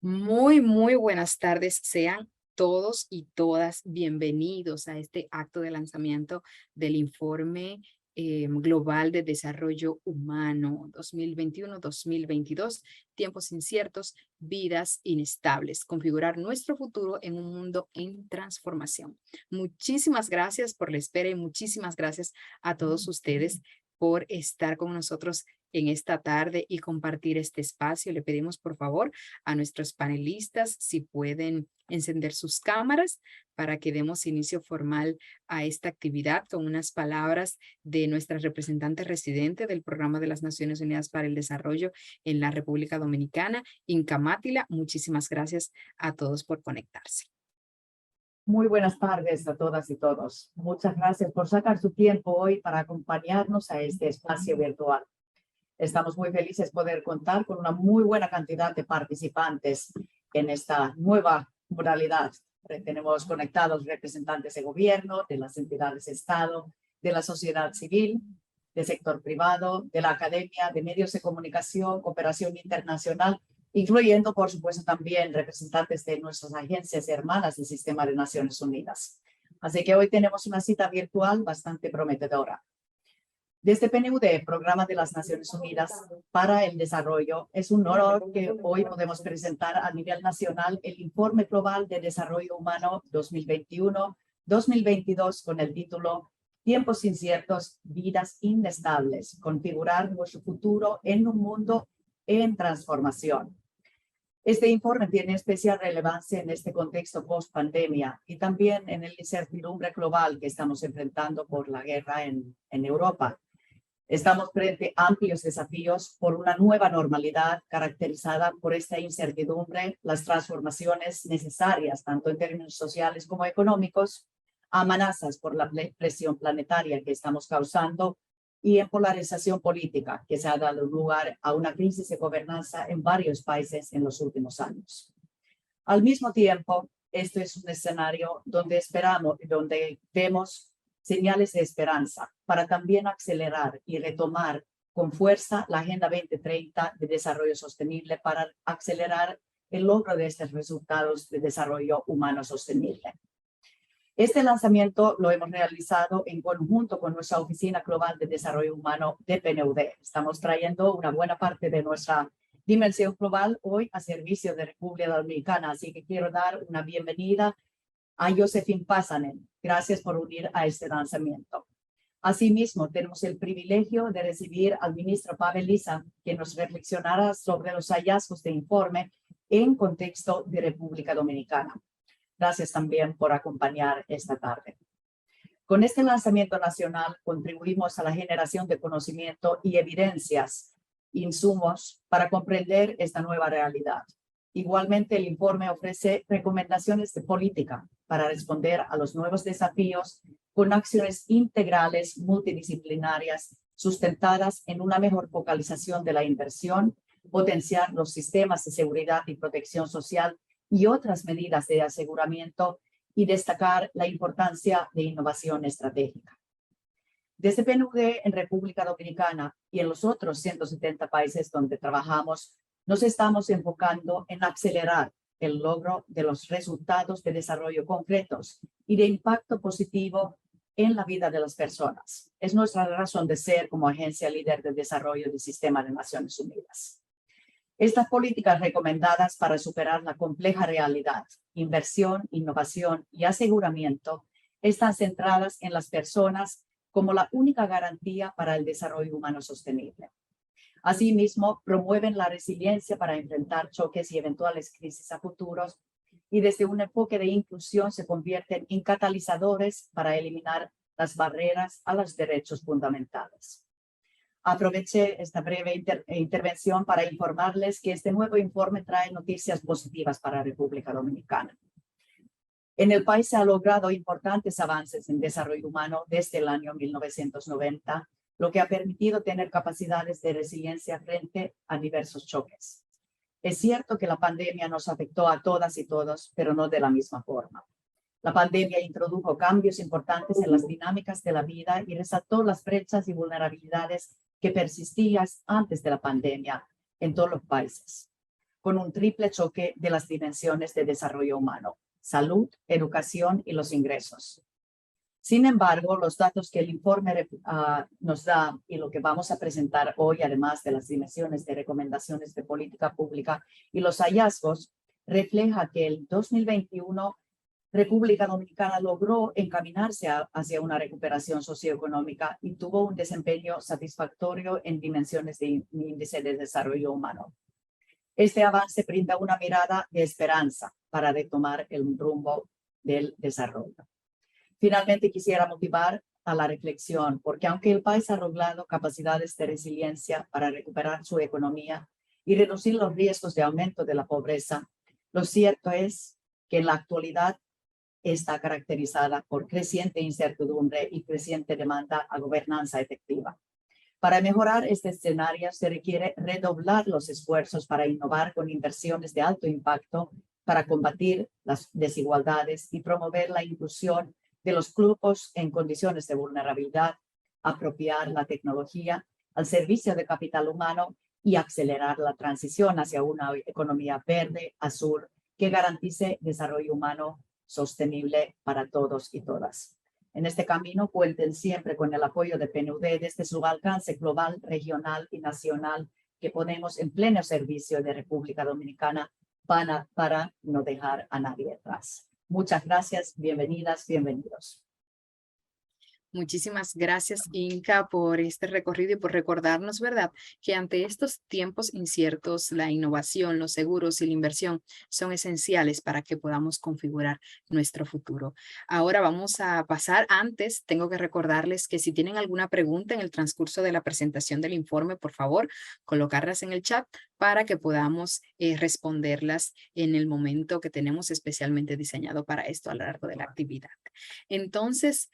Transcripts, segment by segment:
Muy buenas tardes. Sean todos y todas bienvenidos a este acto de lanzamiento del informe global de desarrollo humano 2021-2022, tiempos inciertos, vidas inestables, configurar nuestro futuro en un mundo en transformación. Muchísimas gracias por la espera y muchísimas gracias a todos ustedes por estar con nosotros en esta tarde y compartir este espacio. Le pedimos por favor a nuestros panelistas si pueden encender sus cámaras para que demos inicio formal a esta actividad con unas palabras de nuestra representante residente del Programa de las Naciones Unidas para el Desarrollo en la República Dominicana, Inca Mátila. Muchísimas gracias a todos por conectarse. Muy buenas tardes a todas y todos. Muchas gracias por sacar su tiempo hoy para acompañarnos a este espacio virtual. Estamos muy felices de poder contar con una muy buena cantidad de participantes en esta nueva modalidad. Tenemos conectados representantes de gobierno, de las entidades de Estado, de la sociedad civil, del sector privado, de la academia, de medios de comunicación, cooperación internacional, incluyendo, por supuesto, también representantes de nuestras agencias hermanas del Sistema de Naciones Unidas. Así que hoy tenemos una cita virtual bastante prometedora. Desde PNUD, Programa de las Naciones Unidas para el Desarrollo, es un honor que hoy podemos presentar a nivel nacional el Informe Global de Desarrollo Humano 2021-2022 con el título Tiempos inciertos, vidas inestables, configurar nuestro futuro en un mundo en transformación. Este informe tiene especial relevancia en este contexto post-pandemia y también en el incertidumbre global que estamos enfrentando por la guerra en Europa. Estamos frente a amplios desafíos por una nueva normalidad caracterizada por esta incertidumbre, las transformaciones necesarias, tanto en términos sociales como económicos, amenazas por la presión planetaria que estamos causando y en polarización política que se ha dado lugar a una crisis de gobernanza en varios países en los últimos años. Al mismo tiempo, esto es un escenario donde vemos señales de esperanza para también acelerar y retomar con fuerza la Agenda 2030 de Desarrollo Sostenible para acelerar el logro de estos resultados de desarrollo humano sostenible. Este lanzamiento lo hemos realizado en conjunto con nuestra Oficina Global de Desarrollo Humano de PNUD. Estamos trayendo una buena parte de nuestra dimensión global hoy a servicio de República Dominicana, así que quiero dar una bienvenida a Josephine Pasanen. Gracias por unir a este lanzamiento. Asimismo, tenemos el privilegio de recibir al ministro Pavel Lisa, que nos reflexionará sobre los hallazgos de informe en contexto de República Dominicana. Gracias también por acompañar esta tarde. Con este lanzamiento nacional contribuimos a la generación de conocimiento y evidencias, insumos para comprender esta nueva realidad. Igualmente, el informe ofrece recomendaciones de política para responder a los nuevos desafíos con acciones integrales multidisciplinarias sustentadas en una mejor focalización de la inversión, potenciar los sistemas de seguridad y protección social y otras medidas de aseguramiento y destacar la importancia de innovación estratégica. Desde PNUD en República Dominicana y en los otros 170 países donde trabajamos, nos estamos enfocando en acelerar el logro de los resultados de desarrollo concretos y de impacto positivo en la vida de las personas. Es nuestra razón de ser como agencia líder de desarrollo del Sistema de Naciones Unidas. Estas políticas recomendadas para superar la compleja realidad, inversión, innovación y aseguramiento, están centradas en las personas como la única garantía para el desarrollo humano sostenible. Asimismo, promueven la resiliencia para enfrentar choques y eventuales crisis a futuros y desde un enfoque de inclusión se convierten en catalizadores para eliminar las barreras a los derechos fundamentales. Aproveché esta breve intervención para informarles que este nuevo informe trae noticias positivas para República Dominicana. En el país se han logrado importantes avances en desarrollo humano desde el año 1990, lo que ha permitido tener capacidades de resiliencia frente a diversos choques. Es cierto que la pandemia nos afectó a todas y todos, pero no de la misma forma. La pandemia introdujo cambios importantes en las dinámicas de la vida y resaltó las brechas y vulnerabilidades que persistían antes de la pandemia en todos los países. con un triple choque de las dimensiones de desarrollo humano: salud, educación y los ingresos. Sin embargo, los datos que el informe nos da y lo que vamos a presentar hoy, además de las dimensiones de recomendaciones de política pública y los hallazgos, refleja que el 2021 República Dominicana logró encaminarse hacia una recuperación socioeconómica y tuvo un desempeño satisfactorio en dimensiones de índice de desarrollo humano. Este avance brinda una mirada de esperanza para retomar el rumbo del desarrollo. Finalmente, quisiera motivar a la reflexión, porque aunque el país ha logrado capacidades de resiliencia para recuperar su economía y reducir los riesgos de aumento de la pobreza, lo cierto es que en la actualidad está caracterizada por creciente incertidumbre y creciente demanda a gobernanza efectiva. Para mejorar este escenario se requiere redoblar los esfuerzos para innovar con inversiones de alto impacto para combatir las desigualdades y promover la inclusión de los grupos en condiciones de vulnerabilidad, apropiar la tecnología al servicio de capital humano y acelerar la transición hacia una economía verde, azul, que garantice desarrollo humano sostenible para todos y todas. En este camino cuenten siempre con el apoyo de PNUD desde su alcance global, regional y nacional que ponemos en pleno servicio de República Dominicana para no dejar a nadie atrás. Muchas gracias, bienvenidas, bienvenidos. Muchísimas gracias, Inka, por este recorrido y por recordarnos, ¿verdad?, que ante estos tiempos inciertos, la innovación, los seguros y la inversión son esenciales para que podamos configurar nuestro futuro. Ahora vamos a pasar. Antes, tengo que recordarles que si tienen alguna pregunta en el transcurso de la presentación del informe, por favor, colocarlas en el chat para que podamos responderlas en el momento que tenemos especialmente diseñado para esto a lo largo de la actividad. Entonces,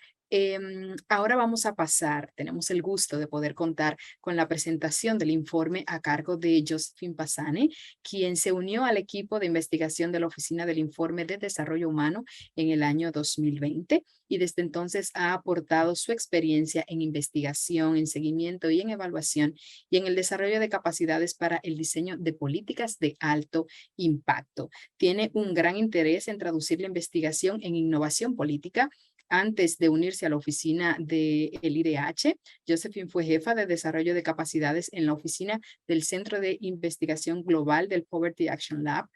ahora vamos a pasar, tenemos el gusto de poder contar con la presentación del informe a cargo de Josephine Passani, quien se unió al equipo de investigación de la Oficina del Informe de Desarrollo Humano en el año 2020 y desde entonces ha aportado su experiencia en investigación, en seguimiento y en evaluación y en el desarrollo de capacidades para el diseño de políticas de alto impacto. Tiene un gran interés en traducir la investigación en innovación política. Antes de unirse a la oficina del IDH, Josephine fue jefa de desarrollo de capacidades en la oficina del Centro de Investigación Global del Poverty Action Lab.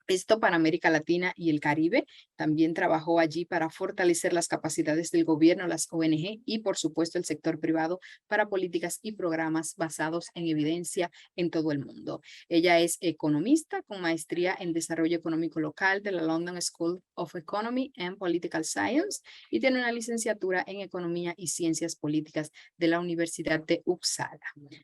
Esto para América Latina y el Caribe. También trabajó allí para fortalecer las capacidades del gobierno, las ONG y, por supuesto, el sector privado para políticas y programas basados en evidencia en todo el mundo. Ella es economista con maestría en desarrollo económico local de la London School of Economy and Political Science y tiene una licenciatura en economía y ciencias políticas de la Universidad de Uppsala.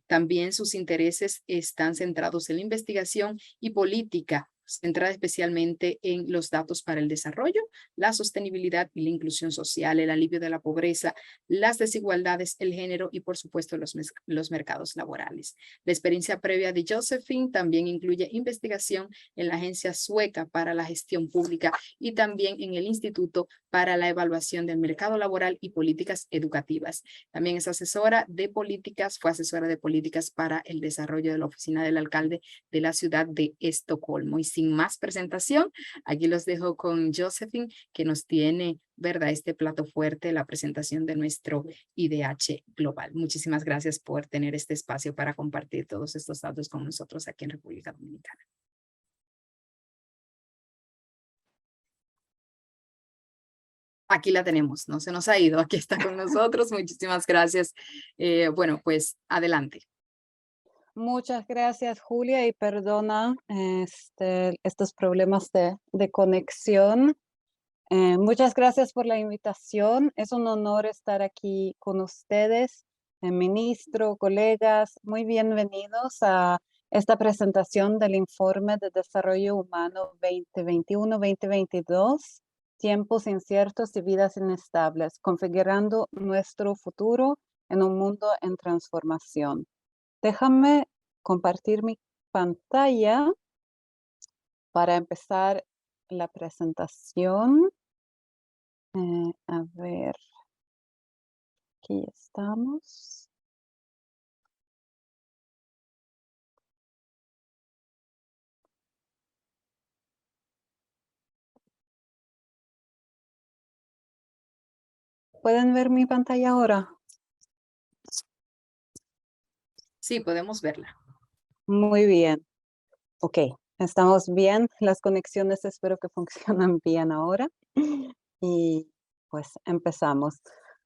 También sus intereses están centrados en la investigación y política, centrada especialmente en los datos para el desarrollo, la sostenibilidad y la inclusión social, el alivio de la pobreza, las desigualdades, el género y, por supuesto, los mercados laborales. La experiencia previa de Josephine también incluye investigación en la Agencia Sueca para la Gestión Pública y también en el Instituto para la Evaluación del Mercado Laboral y Políticas Educativas. También es asesora de políticas, fue asesora de políticas para el desarrollo de la Oficina del Alcalde de la ciudad de Estocolmo. Y sin más presentación, aquí los dejo con Josephine, que nos tiene, ¿verdad?, este plato fuerte, la presentación de nuestro IDH Global. Muchísimas gracias por tener este espacio para compartir todos estos datos con nosotros aquí en República Dominicana. Aquí la tenemos, no se nos ha ido, aquí está con nosotros. Muchísimas gracias. Bueno, pues adelante. Muchas gracias, Julia, y perdona estos problemas de conexión. Muchas gracias por la invitación. Es un honor estar aquí con ustedes, ministro, colegas. Muy bienvenidos a esta presentación del Informe de Desarrollo Humano 2021-2022, tiempos inciertos y vidas inestables, configurando nuestro futuro en un mundo en transformación. Déjame compartir mi pantalla para empezar la presentación. A ver, aquí estamos. ¿Pueden ver mi pantalla ahora? Sí, podemos verla. Muy bien. Ok, estamos bien. Las conexiones espero que funcionan bien ahora. Y pues empezamos.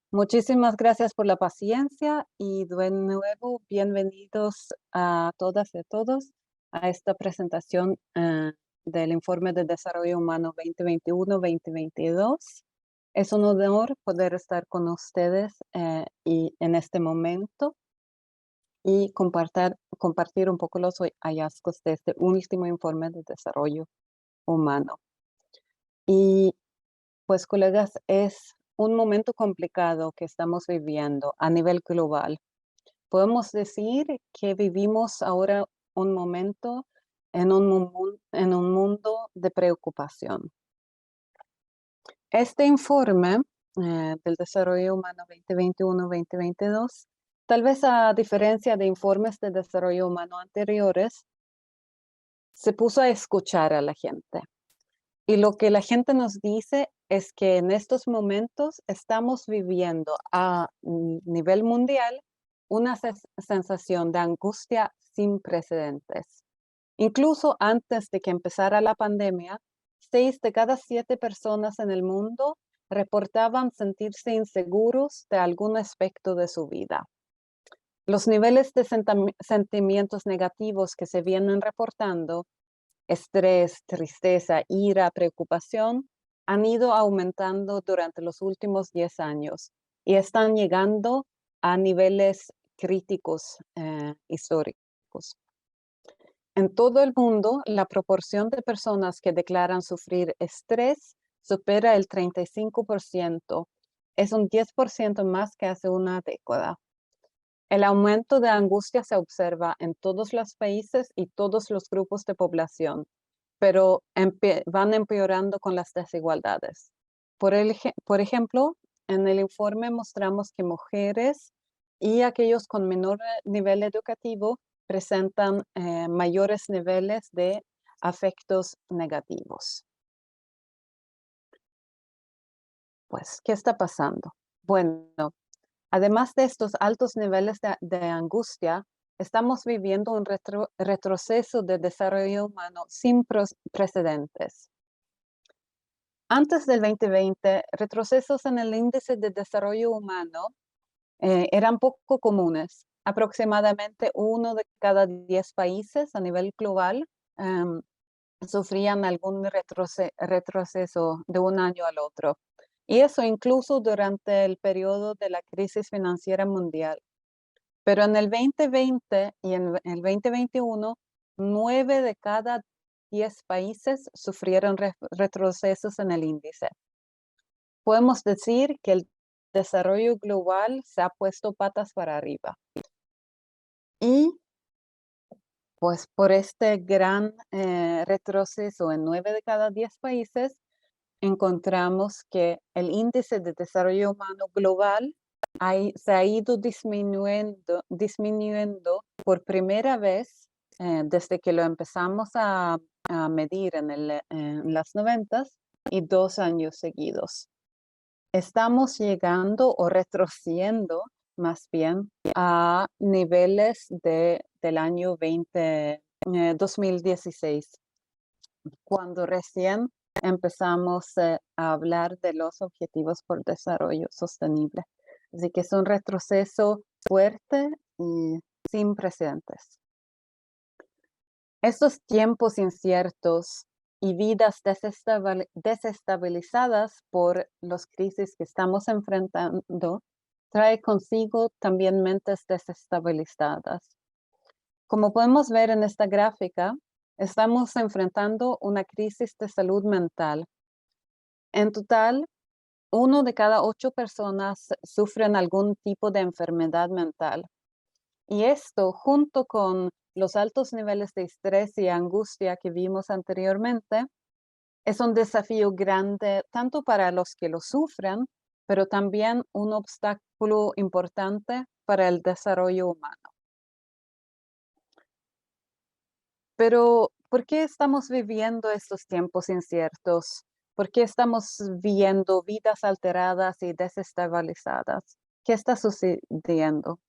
Muchísimas gracias por la paciencia y de nuevo bienvenidos a todas y a todos a esta presentación del Informe de Desarrollo Humano 2021-2022. Es un honor poder estar con ustedes y en este momento y compartir un poco los hallazgos de este último informe de desarrollo humano. Y pues, colegas, es un momento complicado que estamos viviendo a nivel global. Podemos decir que vivimos ahora un momento en un mundo de preocupación. Este informe del Desarrollo Humano 2021-2022, tal vez a diferencia de informes de desarrollo humano anteriores, se puso a escuchar a la gente. Y lo que la gente nos dice es que en estos momentos estamos viviendo a nivel mundial una sensación de angustia sin precedentes. Incluso antes de que empezara la pandemia, 6 de cada 7 personas en el mundo reportaban sentirse inseguros de algún aspecto de su vida. Los niveles de sentimientos negativos que se vienen reportando, estrés, tristeza, ira, preocupación, han ido aumentando durante los últimos 10 años y están llegando a niveles críticos históricos. En todo el mundo, la proporción de personas que declaran sufrir estrés supera el 35%. Es un 10% más que hace una década. El aumento de angustia se observa en todos los países y todos los grupos de población, pero van empeorando con las desigualdades. Por ejemplo, en el informe mostramos que mujeres y aquellos con menor nivel educativo presentan mayores niveles de afectos negativos. Pues, ¿qué está pasando? Bueno, además de estos altos niveles de angustia, estamos viviendo un retroceso de desarrollo humano sin precedentes. Antes del 2020, retrocesos en el índice de desarrollo humano eran poco comunes. Aproximadamente 1 de cada 10 países a nivel global sufrían algún retroceso de un año al otro. Y eso incluso durante el periodo de la crisis financiera mundial. Pero en el 2020 y en el 2021, 9 de cada 10 países sufrieron retrocesos en el índice. Podemos decir que el desarrollo global se ha puesto patas para arriba. Y pues por este gran retroceso en 9 de cada 10 países, encontramos que el índice de desarrollo humano global se ha ido disminuyendo por primera vez desde que lo empezamos a medir en las 90 y 2 años seguidos. Estamos llegando o retrocediendo más bien a niveles del año 2016, cuando recién empezamos a hablar de los objetivos por desarrollo sostenible. Así que es un retroceso fuerte y sin precedentes. Estos tiempos inciertos y vidas desestabilizadas por las crisis que estamos enfrentando trae consigo también mentes desestabilizadas. Como podemos ver en esta gráfica, estamos enfrentando una crisis de salud mental. En total, 1 de cada 8 personas sufren algún tipo de enfermedad mental. Y esto, junto con los altos niveles de estrés y angustia que vimos anteriormente, es un desafío grande tanto para los que lo sufren, pero también un obstáculo importante para el desarrollo humano. Pero, ¿por qué estamos viviendo estos tiempos inciertos? ¿Por qué estamos viendo vidas alteradas y desestabilizadas? ¿Qué está sucediendo?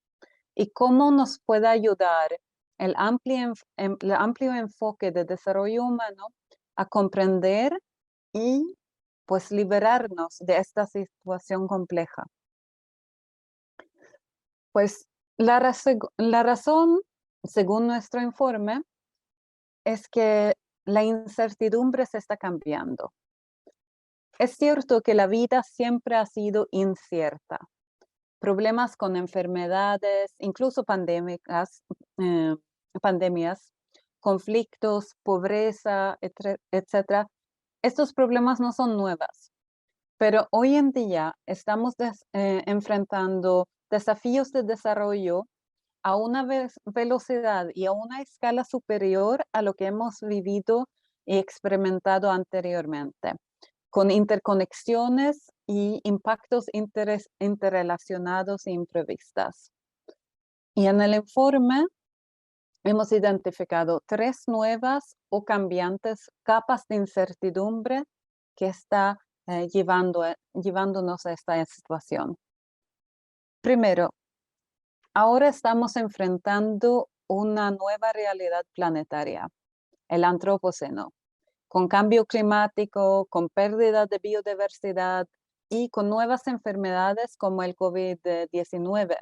¿Y cómo nos puede ayudar el amplio enfoque de desarrollo humano a comprender y pues liberarnos de esta situación compleja? Pues la razón, según nuestro informe, es que la incertidumbre se está cambiando. Es cierto que la vida siempre ha sido incierta. Problemas con enfermedades, incluso pandemias, conflictos, pobreza, etcétera. Estos problemas no son nuevos, pero hoy en día estamos enfrentando desafíos de desarrollo a una velocidad y a una escala superior a lo que hemos vivido y experimentado anteriormente, con interconexiones y impactos interrelacionados e imprevistas. Y en el informe hemos identificado 3 nuevas o cambiantes capas de incertidumbre que está llevándonos a esta situación. Primero, ahora estamos enfrentando una nueva realidad planetaria, el antropoceno, con cambio climático, con pérdida de biodiversidad y con nuevas enfermedades como el COVID-19.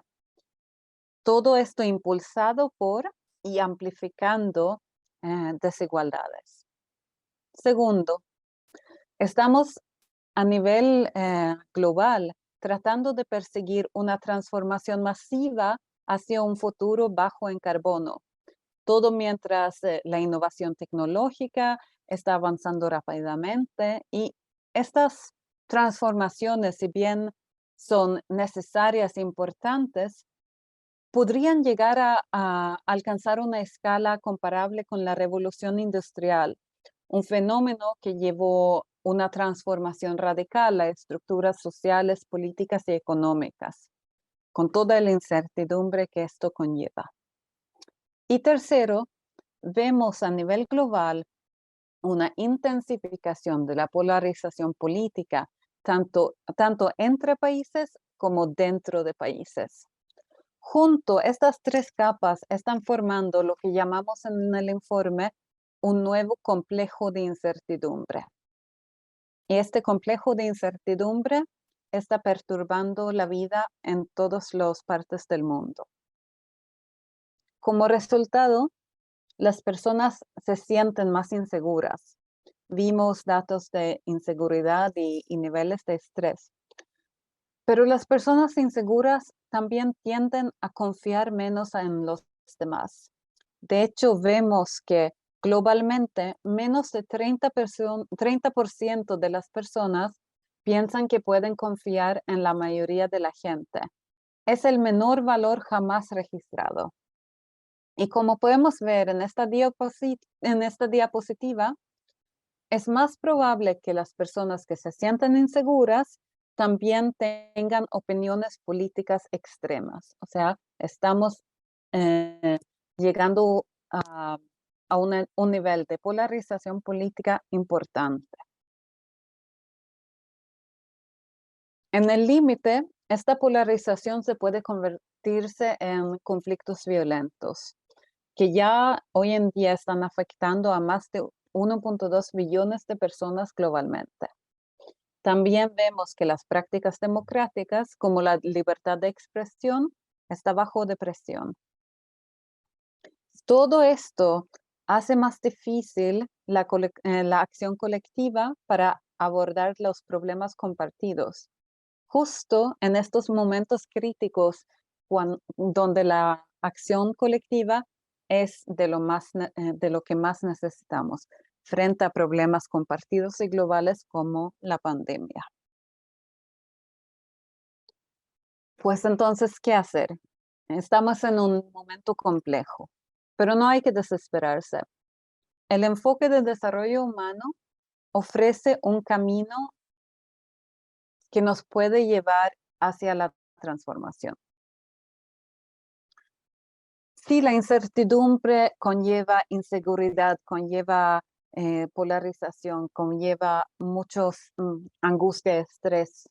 Todo esto impulsado por y amplificando desigualdades. Segundo, estamos a nivel global tratando de perseguir una transformación masiva hacia un futuro bajo en carbono. Todo mientras la innovación tecnológica está avanzando rápidamente y estas transformaciones, si bien son necesarias e importantes, podrían llegar a alcanzar una escala comparable con la revolución industrial, un fenómeno que llevó una transformación radical a estructuras sociales, políticas y económicas, con toda la incertidumbre que esto conlleva. Y tercero, vemos a nivel global una intensificación de la polarización política, tanto entre países como dentro de países. Junto, estas 3 capas están formando lo que llamamos en el informe un nuevo complejo de incertidumbre. Y este complejo de incertidumbre está perturbando la vida en todas las partes del mundo. Como resultado, las personas se sienten más inseguras. Vimos datos de inseguridad y niveles de estrés. Pero las personas inseguras también tienden a confiar menos en los demás. De hecho, vemos que globalmente menos de 30% de las personas piensan que pueden confiar en la mayoría de la gente. Es el menor valor jamás registrado. Y como podemos ver en esta diapositiva, es más probable que las personas que se sienten inseguras también tengan opiniones políticas extremas. O sea, estamos llegando a un nivel de polarización política importante. En el límite, esta polarización se puede convertirse en conflictos violentos, que ya hoy en día están afectando a más de 1.2 billones de personas globalmente. También vemos que las prácticas democráticas, como la libertad de expresión, está bajo presión. Todo esto hace más difícil la acción colectiva para abordar los problemas compartidos. Justo en estos momentos críticos, donde la acción colectiva es de lo que más necesitamos frente a problemas compartidos y globales como la pandemia. Pues entonces, ¿qué hacer? Estamos en un momento complejo, pero no hay que desesperarse. El enfoque de desarrollo humano ofrece un camino que nos puede llevar hacia la transformación. Sí, la incertidumbre conlleva inseguridad, conlleva polarización, conlleva muchos angustia, estrés,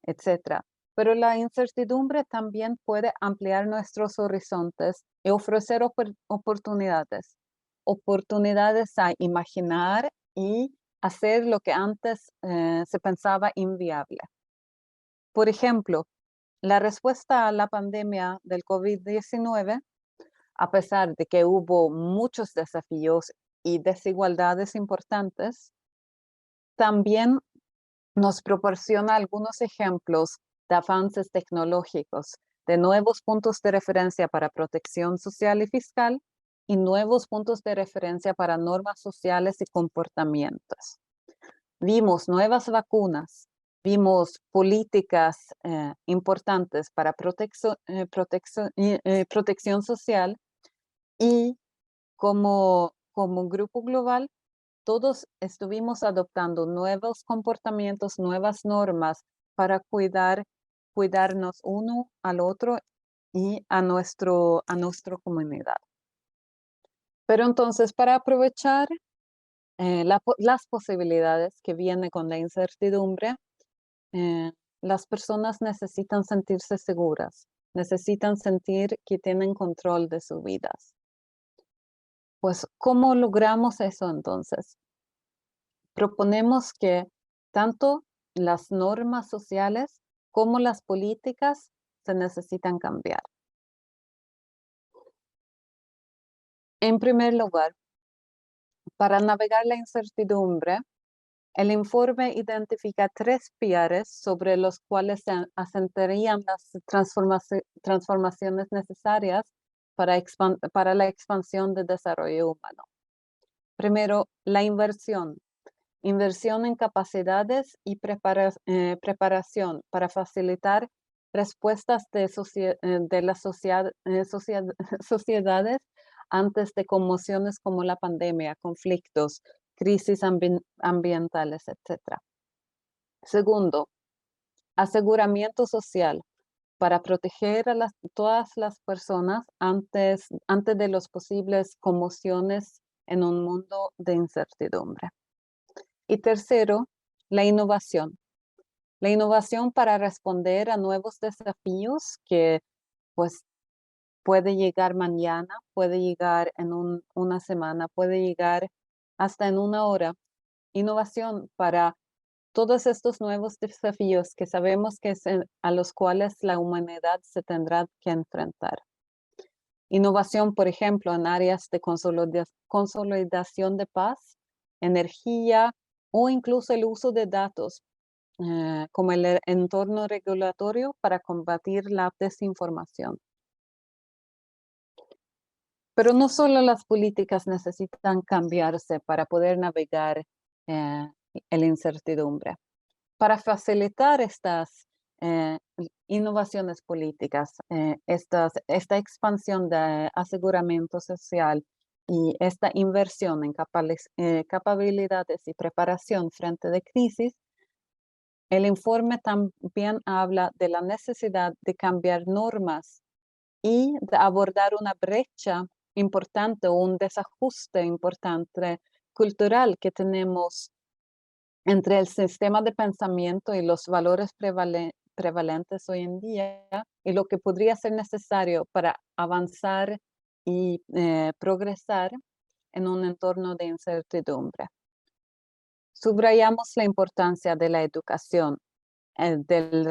etc. Pero la incertidumbre también puede ampliar nuestros horizontes y ofrecer oportunidades. Oportunidades a imaginar y hacer lo que antes se pensaba inviable. Por ejemplo, la respuesta a la pandemia del COVID-19, a pesar de que hubo muchos desafíos y desigualdades importantes, también nos proporciona algunos ejemplos de avances tecnológicos, de nuevos puntos de referencia para protección social y fiscal y nuevos puntos de referencia para normas sociales y comportamientos. Vimos nuevas vacunas, vimos políticas importantes para protección social y como grupo global, todos estuvimos adoptando nuevos comportamientos, nuevas normas para cuidarnos uno al otro y a nuestra comunidad. Pero entonces, para aprovechar las posibilidades que vienen con la incertidumbre, las personas necesitan sentirse seguras, necesitan sentir que tienen control de sus vidas. Pues, ¿cómo logramos eso entonces? Proponemos que tanto las normas sociales como las políticas se necesitan cambiar. En primer lugar, para navegar la incertidumbre, el informe identifica 3 pilares sobre los cuales se asentarían las transformaciones necesarias para la expansión del desarrollo humano. Primero, la inversión. Inversión en capacidades y preparación para facilitar respuestas de las sociedades antes de conmociones como la pandemia, conflictos, crisis ambientales, etc. Segundo, aseguramiento social para proteger a todas las personas antes de las posibles conmociones en un mundo de incertidumbre. Y tercero, la innovación. La innovación para responder a nuevos desafíos que pues puede llegar mañana, puede llegar en una semana, puede llegar hasta en una hora. Innovación para todos estos nuevos desafíos que sabemos que a los cuales la humanidad se tendrá que enfrentar. Innovación, por ejemplo, en áreas de consolidación de paz, energía o incluso el uso de datos como el entorno regulatorio para combatir la desinformación. Pero no solo las políticas necesitan cambiarse para poder navegar la incertidumbre. Para facilitar estas innovaciones políticas, esta expansión de aseguramiento social y esta inversión en capacidades y preparación frente de crisis, el informe también habla de la necesidad de cambiar normas y de abordar una brecha importante o un desajuste importante cultural que tenemos entre el sistema de pensamiento y los valores prevalentes hoy en día y lo que podría ser necesario para avanzar y progresar en un entorno de incertidumbre. Subrayamos la importancia de la educación, del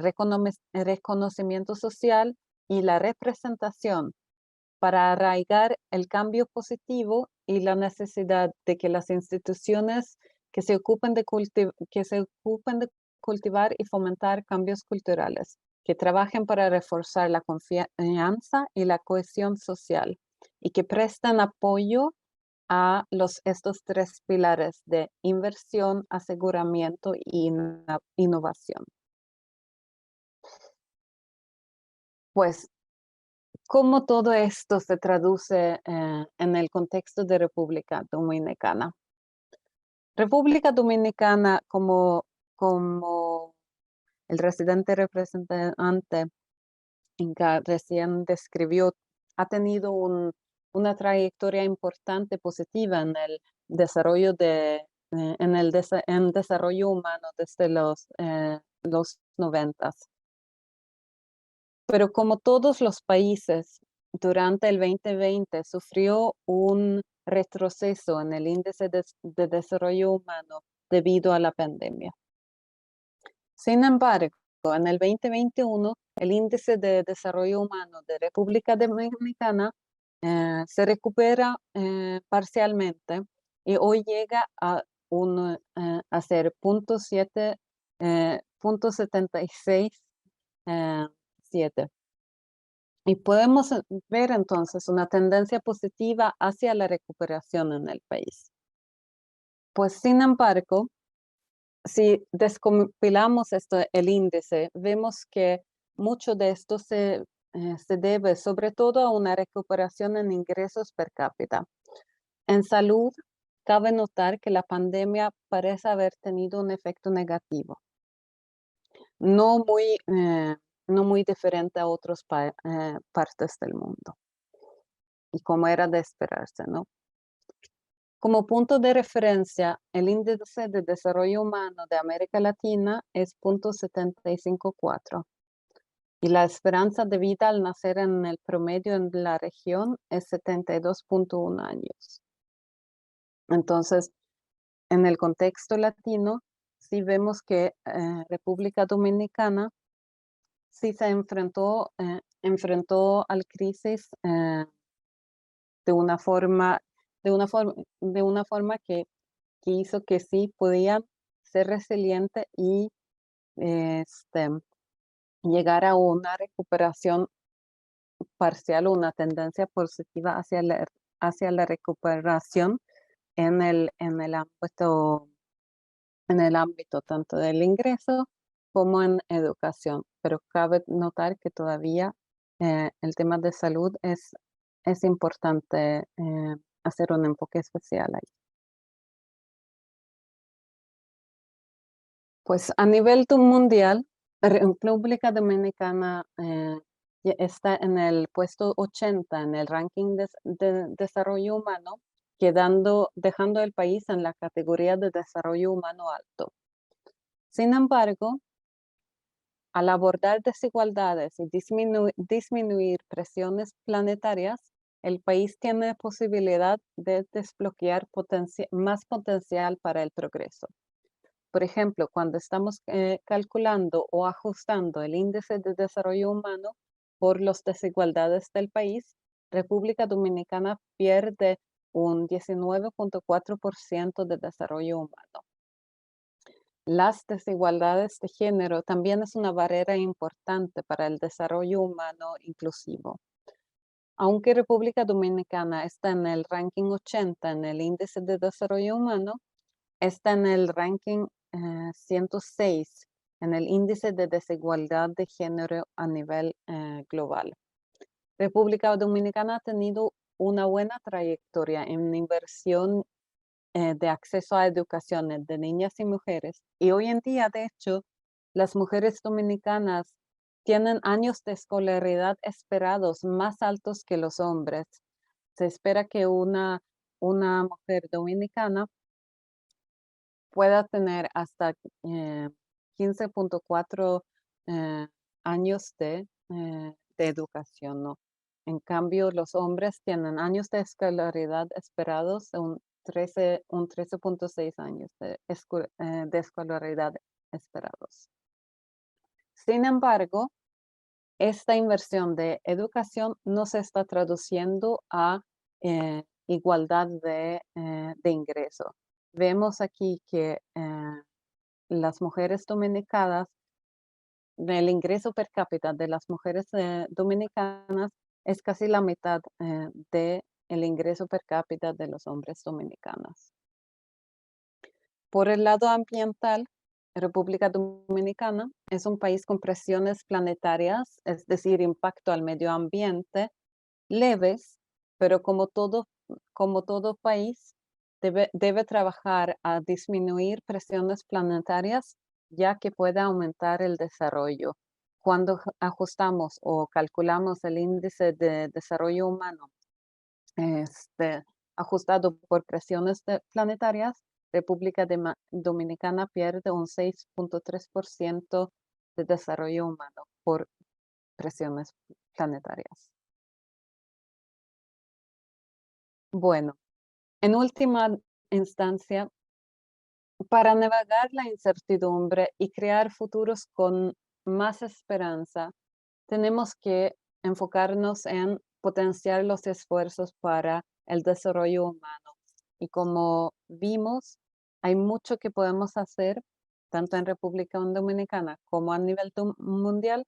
reconocimiento social y la representación para arraigar el cambio positivo y la necesidad de que las instituciones que se ocupen de cultivar y fomentar cambios culturales, que trabajen para reforzar la confianza y la cohesión social y que presten apoyo a estos 3 pilares de inversión, aseguramiento y innovación. Pues, ¿cómo todo esto se traduce en el contexto de República Dominicana? República Dominicana, como el residente representante Inca recién describió, ha tenido una trayectoria importante positiva en el desarrollo en desarrollo humano desde los 90. Pero como todos los países, durante el 2020 sufrió un retroceso en el índice de desarrollo humano debido a la pandemia. Sin embargo, en el 2021, el índice de desarrollo humano de República Dominicana se recupera parcialmente y hoy llega a ser 0.76. Y podemos ver entonces una tendencia positiva hacia la recuperación en el país. Pues sin embargo, si descompilamos el índice, vemos que mucho de esto se debe sobre todo a una recuperación en ingresos per cápita. En salud, cabe notar que la pandemia parece haber tenido un efecto negativo, no muy diferente a otras partes del mundo, y como era de esperarse, ¿no? Como punto de referencia, el índice de desarrollo humano de América Latina es 0.754 y la esperanza de vida al nacer en el promedio en la región es 72.1 años. Entonces, en el contexto latino, sí vemos que República Dominicana sí se enfrentó al crisis de una forma que hizo que sí podían ser resilientes y llegar a una recuperación parcial, una tendencia positiva hacia la recuperación en el ámbito tanto del ingreso como en educación. Pero cabe notar que todavía el tema de salud es importante hacer un enfoque especial ahí. Pues a nivel mundial, República Dominicana está en el puesto 80 en el ranking de desarrollo humano, dejando el país en la categoría de desarrollo humano alto. Sin embargo, al abordar desigualdades y disminuir presiones planetarias, el país tiene posibilidad de desbloquear más potencial para el progreso. Por ejemplo, cuando estamos calculando o ajustando el índice de desarrollo humano por las desigualdades del país, República Dominicana pierde un 19.4% de desarrollo humano. Las desigualdades de género también es una barrera importante para el desarrollo humano inclusivo. Aunque República Dominicana está en el ranking 80 en el índice de desarrollo humano, está en el ranking 106 en el índice de desigualdad de género a nivel global. República Dominicana ha tenido una buena trayectoria en inversión de acceso a educación de niñas y mujeres, y hoy en día, de hecho, las mujeres dominicanas tienen años de escolaridad esperados más altos que los hombres. Se espera que una mujer dominicana pueda tener hasta 15.4 años de educación, ¿no? En cambio, los hombres tienen años de escolaridad esperados, un 13.6 años de escolaridad esperados. Sin embargo, esta inversión de educación no se está traduciendo a igualdad de ingreso. Vemos aquí que las mujeres dominicanas, el ingreso per cápita de las mujeres dominicanas es casi la mitad del ingreso per cápita de los hombres dominicanos. Por el lado ambiental, República Dominicana es un país con presiones planetarias, es decir, impacto al medio ambiente, leves, pero como todo país, debe trabajar a disminuir presiones planetarias, ya que puede aumentar el desarrollo. Cuando ajustamos o calculamos el índice de desarrollo humano ajustado por presiones planetarias, República Dominicana pierde un 6.3% de desarrollo humano por presiones planetarias. Bueno, en última instancia, para navegar la incertidumbre y crear futuros con más esperanza, tenemos que enfocarnos en potenciar los esfuerzos para el desarrollo humano. Y como vimos, hay mucho que podemos hacer, tanto en República Dominicana como a nivel mundial,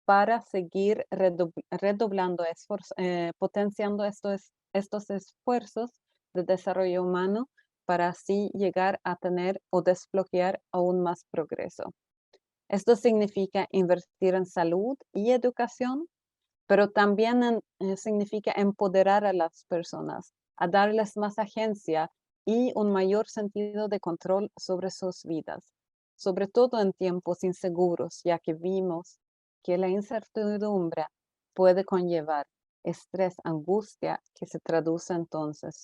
para seguir redoblando potenciando estos esfuerzos de desarrollo humano para así llegar a tener o desbloquear aún más progreso. Esto significa invertir en salud y educación, pero también significa empoderar a las personas, a darles más agencia y un mayor sentido de control sobre sus vidas, sobre todo en tiempos inseguros, ya que vimos que la incertidumbre puede conllevar estrés, angustia, que se traduce entonces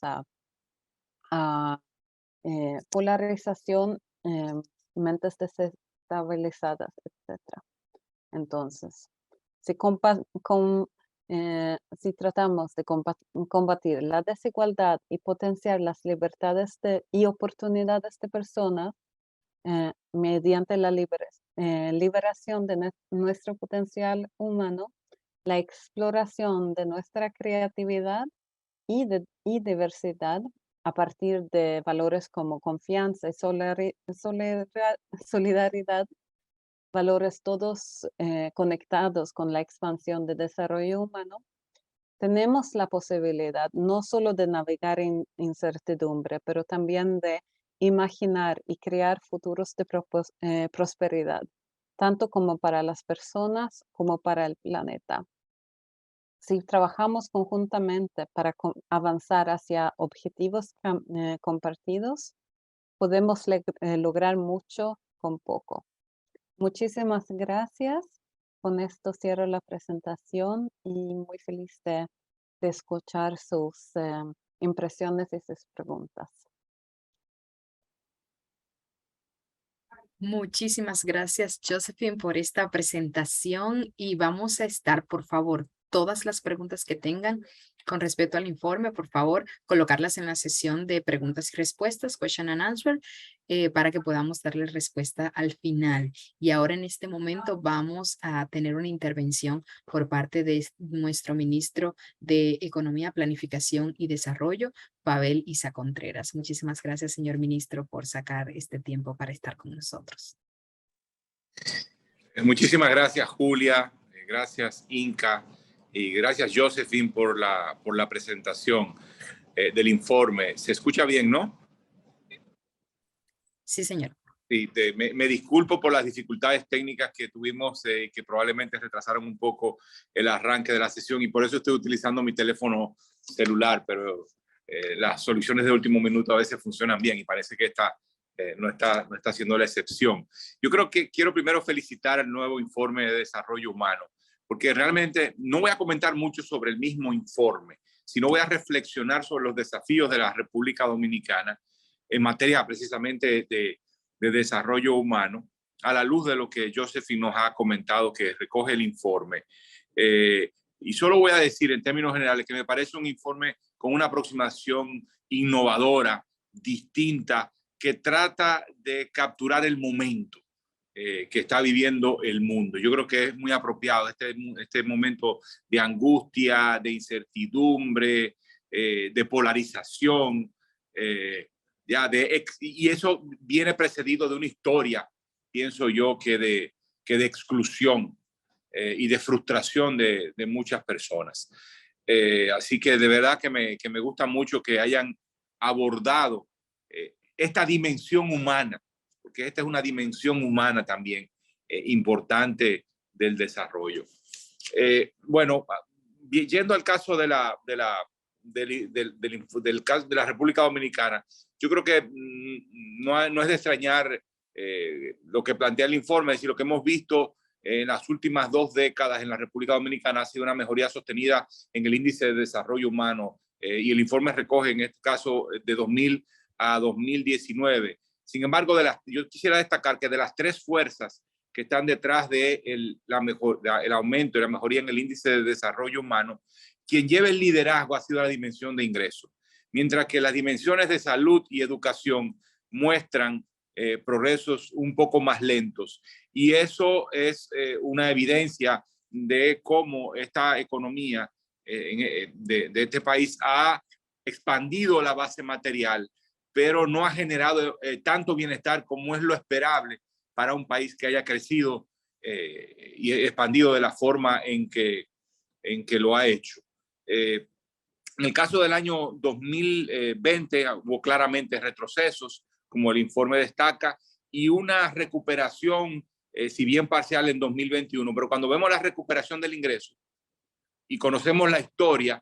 a polarización, mentes desestabilizadas, etc. Entonces, si tratamos de combatir la desigualdad y potenciar las libertades y oportunidades de personas mediante la liberación de nuestro potencial humano, la exploración de nuestra creatividad y diversidad a partir de valores como confianza y solidaridad, valores todos conectados con la expansión de desarrollo humano, tenemos la posibilidad no solo de navegar en incertidumbre, pero también de imaginar y crear futuros de prosperidad, tanto como para las personas como para el planeta. Si trabajamos conjuntamente para avanzar hacia objetivos compartidos, podemos lograr mucho con poco. Muchísimas gracias. Con esto cierro la presentación y muy feliz de escuchar sus impresiones y sus preguntas. Muchísimas gracias, Josephine, por esta presentación y vamos a estar, por favor, todas las preguntas que tengan con respecto al informe, por favor, colocarlas en la sesión de preguntas y respuestas, question and answer, para que podamos darle respuesta al final. Y ahora en este momento vamos a tener una intervención por parte de nuestro ministro de Economía, Planificación y Desarrollo, Pavel Isa Contreras. Muchísimas gracias, señor ministro, por sacar este tiempo para estar con nosotros. Muchísimas gracias, Julia. Gracias, Inca. Y gracias, Josephine, por la presentación del informe. ¿Se escucha bien, no? Sí, señor. Sí, me disculpo por las dificultades técnicas que tuvimos, que probablemente retrasaron un poco el arranque de la sesión y por eso estoy utilizando mi teléfono celular, pero las soluciones de último minuto a veces funcionan bien y parece que esta no está siendo la excepción. Yo creo que quiero primero felicitar el nuevo informe de desarrollo humano, porque realmente no voy a comentar mucho sobre el mismo informe, sino voy a reflexionar sobre los desafíos de la República Dominicana en materia precisamente de desarrollo humano, a la luz de lo que Josephine nos ha comentado que recoge el informe. Y solo voy a decir en términos generales que me parece un informe con una aproximación innovadora, distinta, que trata de capturar el momento que está viviendo el mundo. Yo creo que es muy apropiado este momento de angustia, de incertidumbre, de polarización, y eso viene precedido de una historia, pienso yo, que de exclusión y de frustración de muchas personas. Así que de verdad que me gusta mucho que hayan abordado esta dimensión humana, porque esta es una dimensión humana también importante del desarrollo. Bueno, yendo al caso del caso de la República Dominicana, yo creo que no es de extrañar lo que plantea el informe, es decir, lo que hemos visto en las últimas 2 décadas en la República Dominicana ha sido una mejoría sostenida en el índice de desarrollo humano y el informe recoge en este caso de 2000 a 2019. Sin embargo, yo quisiera destacar que de las 3 fuerzas que están detrás de el aumento y la mejoría en el índice de desarrollo humano, quien lleva el liderazgo ha sido la dimensión de ingreso, mientras que las dimensiones de salud y educación muestran progresos un poco más lentos. Y eso es una evidencia de cómo esta economía de este país ha expandido la base material, pero no ha generado tanto bienestar como es lo esperable para un país que haya crecido y expandido de la forma en que lo ha hecho. En el caso del año 2020 hubo claramente retrocesos, como el informe destaca, y una recuperación, si bien parcial en 2021, pero cuando vemos la recuperación del ingreso y conocemos la historia,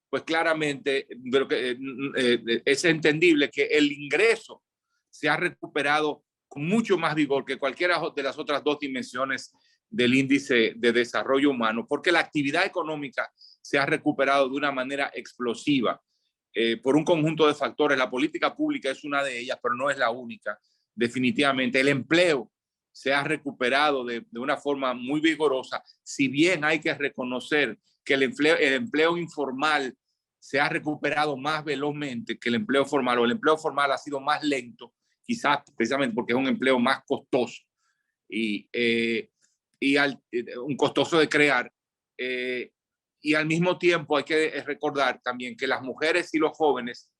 pues claramente es entendible que el ingreso se ha recuperado con mucho más vigor que cualquiera de las otras 2 dimensiones del índice de desarrollo humano, porque la actividad económica se ha recuperado de una manera explosiva por un conjunto de factores. La política pública es una de ellas, pero no es la única, definitivamente. El empleo se ha recuperado de una forma muy vigorosa, si bien hay que reconocer que el empleo informal se ha recuperado más velozmente que el empleo formal, o el empleo formal ha sido más lento, quizás precisamente porque es un empleo más costoso y un costoso de crear. Y al mismo tiempo hay que recordar también que las mujeres y los jóvenes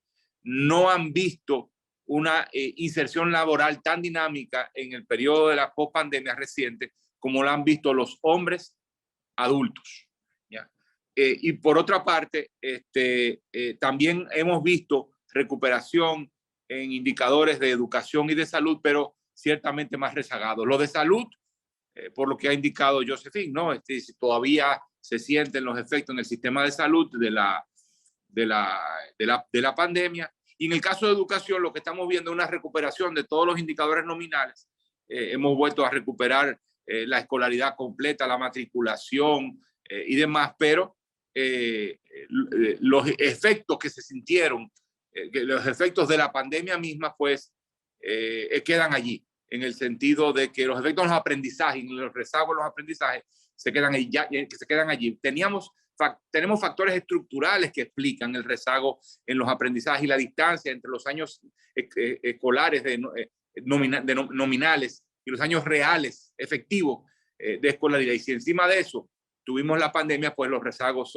no han visto una inserción laboral tan dinámica en el periodo de la post-pandemia reciente como la han visto los hombres adultos. ¿Ya? Y por otra parte, también hemos visto recuperación en indicadores de educación y de salud, pero ciertamente más rezagados. Lo de salud, por lo que ha indicado Josephine, ¿no? Todavía se sienten los efectos en el sistema de salud de la pandemia. Y en el caso de educación, lo que estamos viendo es una recuperación de todos los indicadores nominales. Hemos vuelto a recuperar la escolaridad completa, la matriculación y demás, pero los efectos que se sintieron, los efectos de la pandemia misma, pues quedan allí, en el sentido de que los efectos de los aprendizajes, los rezagos de los aprendizajes, se quedan allí. Tenemos factores estructurales que explican el rezago en los aprendizajes y la distancia entre los años escolares nominales y los años reales, efectivos, de escolaridad. Y si encima de eso tuvimos la pandemia, pues los rezagos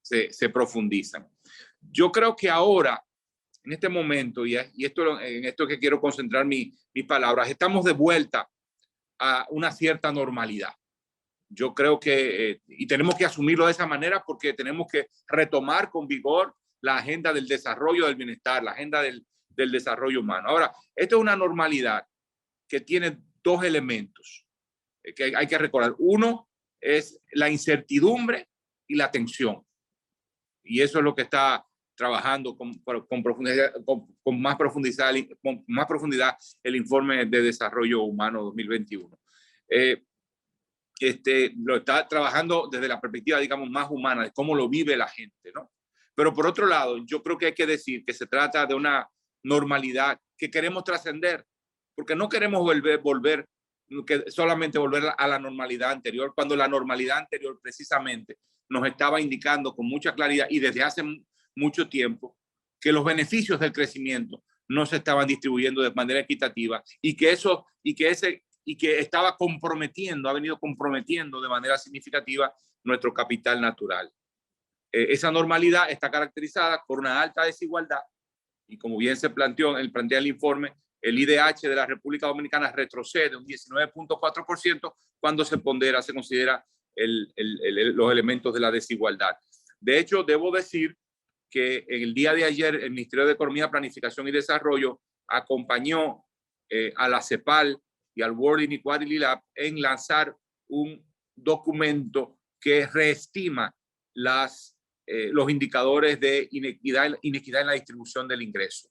se profundizan. Yo creo que ahora, en este momento, en esto que quiero concentrar mis palabras, estamos de vuelta a una cierta normalidad. Yo creo que, y tenemos que asumirlo de esa manera, porque tenemos que retomar con vigor la agenda del desarrollo del bienestar, la agenda del desarrollo humano. Ahora, esto es una normalidad que tiene 2 elementos que hay que recordar. Uno es la incertidumbre y la tensión. Y eso es lo que está trabajando con más profundidad el informe de desarrollo humano 2021. Lo está trabajando desde la perspectiva, digamos, más humana, de cómo lo vive la gente, ¿no? Pero por otro lado, yo creo que hay que decir que se trata de una normalidad que queremos trascender, porque no queremos solamente volver a la normalidad anterior, cuando la normalidad anterior precisamente nos estaba indicando con mucha claridad y desde hace mucho tiempo que los beneficios del crecimiento no se estaban distribuyendo de manera equitativa y que estaba ha venido comprometiendo de manera significativa nuestro capital natural. Esa normalidad está caracterizada por una alta desigualdad y, como bien se plantea el informe, el IDH de la República Dominicana retrocede un 19.4% cuando se considera los elementos de la desigualdad. De hecho, debo decir que el día de ayer el Ministerio de Economía, Planificación y Desarrollo acompañó a la CEPAL y al World Inequality Lab en lanzar un documento que reestima los indicadores de inequidad en la distribución del ingreso.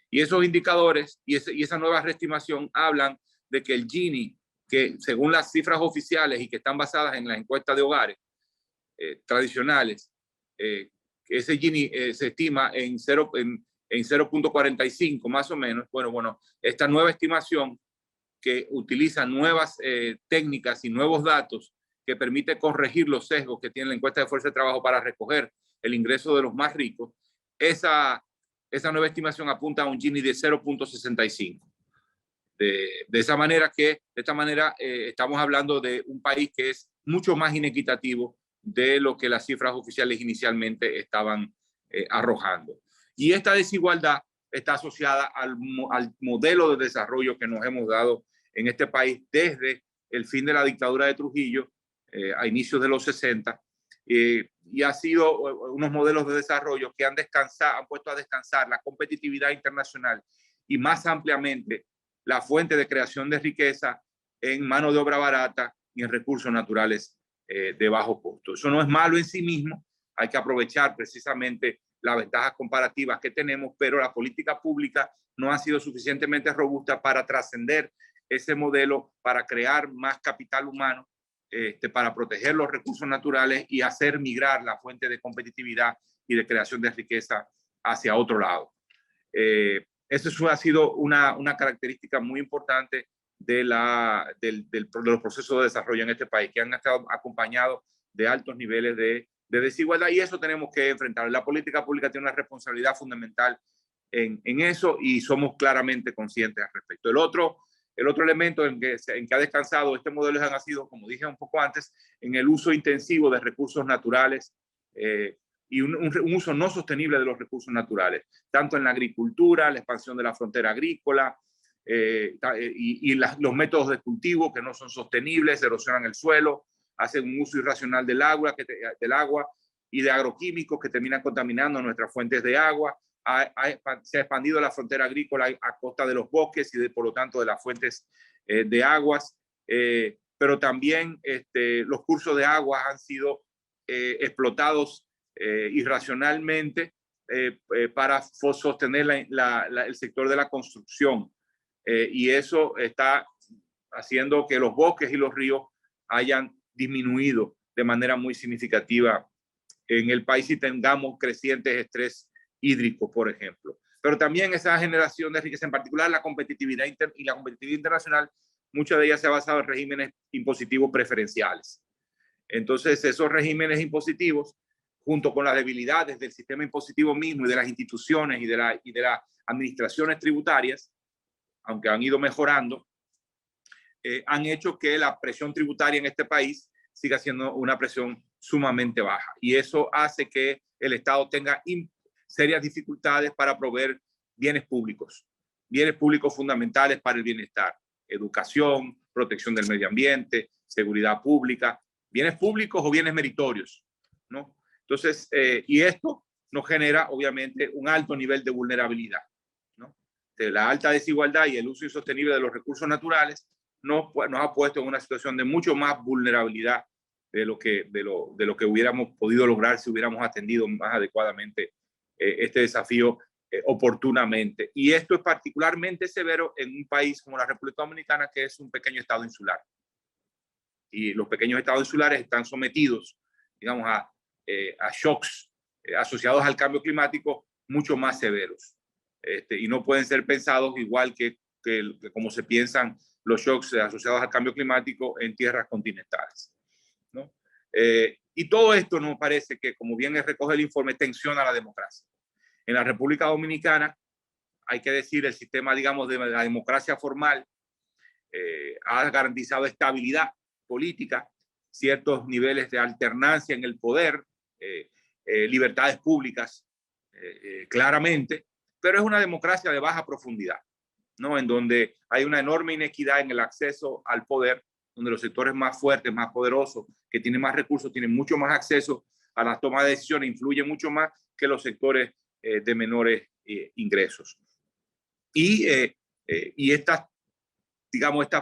Y esos indicadores y esa nueva reestimación hablan de que el Gini, que según las cifras oficiales y que están basadas en las encuestas de hogares tradicionales, ese Gini se estima en 0.45 más o menos. Bueno, esta nueva estimación que utiliza nuevas técnicas y nuevos datos que permite corregir los sesgos que tiene la encuesta de fuerza de trabajo para recoger el ingreso de los más ricos, esa nueva estimación apunta a un Gini de 0.65. De esta manera estamos hablando de un país que es mucho más inequitativo de lo que las cifras oficiales inicialmente estaban arrojando. Y esta desigualdad está asociada al modelo de desarrollo que nos hemos dado en este país desde el fin de la dictadura de Trujillo a inicios de los 60, y ha sido unos modelos de desarrollo que han puesto a descansar la competitividad internacional y más ampliamente la fuente de creación de riqueza en mano de obra barata y en recursos naturales de bajo costo. Eso no es malo en sí mismo, hay que aprovechar precisamente las ventajas comparativas que tenemos, pero la política pública no ha sido suficientemente robusta para trascender ese modelo, para crear más capital humano, para proteger los recursos naturales y hacer migrar la fuente de competitividad y de creación de riqueza hacia otro lado. Eso ha sido una característica muy importante de los procesos de desarrollo en este país, que han estado acompañados de altos niveles de desigualdad, y eso tenemos que enfrentar. La política pública tiene una responsabilidad fundamental en eso, y somos claramente conscientes al respecto. El otro elemento en que ha descansado este modelo ha sido, como dije un poco antes, en el uso intensivo de recursos naturales y un uso no sostenible de los recursos naturales, tanto en la agricultura, la expansión de la frontera agrícola los métodos de cultivo que no son sostenibles, erosionan el suelo, hacen un uso irracional del agua y de agroquímicos que terminan contaminando nuestras fuentes de agua. Se ha expandido la frontera agrícola a costa de los bosques y por lo tanto de las fuentes de aguas, pero también los cursos de agua han sido explotados irracionalmente para sostener el sector de la construcción, y eso está haciendo que los bosques y los ríos hayan disminuido de manera muy significativa en el país y tengamos crecientes estrés hídrico, por ejemplo. Pero también esa generación de riqueza, en particular la competitividad y la competitividad internacional, mucha de ella se ha basado en regímenes impositivos preferenciales. Entonces, esos regímenes impositivos, junto con las debilidades del sistema impositivo mismo y de las instituciones y de las administraciones tributarias, aunque han ido mejorando, han hecho que la presión tributaria en este país siga siendo una presión sumamente baja. Y eso hace que el Estado tenga serias dificultades para proveer bienes públicos fundamentales para el bienestar: educación, protección del medio ambiente, seguridad pública, bienes públicos o bienes meritorios, ¿no? Entonces, y esto nos genera obviamente un alto nivel de vulnerabilidad, ¿no? De la alta desigualdad y el uso insostenible de los recursos naturales nos ha puesto en una situación de mucho más vulnerabilidad de lo que hubiéramos podido lograr si hubiéramos atendido más adecuadamente este desafío oportunamente. Y esto es particularmente severo en un país como la República Dominicana, que es un pequeño estado insular. Y los pequeños estados insulares están sometidos, digamos, a shocks asociados al cambio climático mucho más severos. Y no pueden ser pensados igual que como se piensan los shocks asociados al cambio climático en tierras continentales, ¿no? Y todo esto nos parece que, como bien recoge el informe, tensiona la democracia. En la República Dominicana, hay que decir, el sistema, digamos, de la democracia formal ha garantizado estabilidad política, ciertos niveles de alternancia en el poder, libertades públicas, claramente, pero es una democracia de baja profundidad, ¿no? En donde hay una enorme inequidad en el acceso al poder, donde los sectores más fuertes, más poderosos, que tienen más recursos, tienen mucho más acceso a las tomas de decisiones, influyen mucho más que los sectores de menores ingresos. Y esta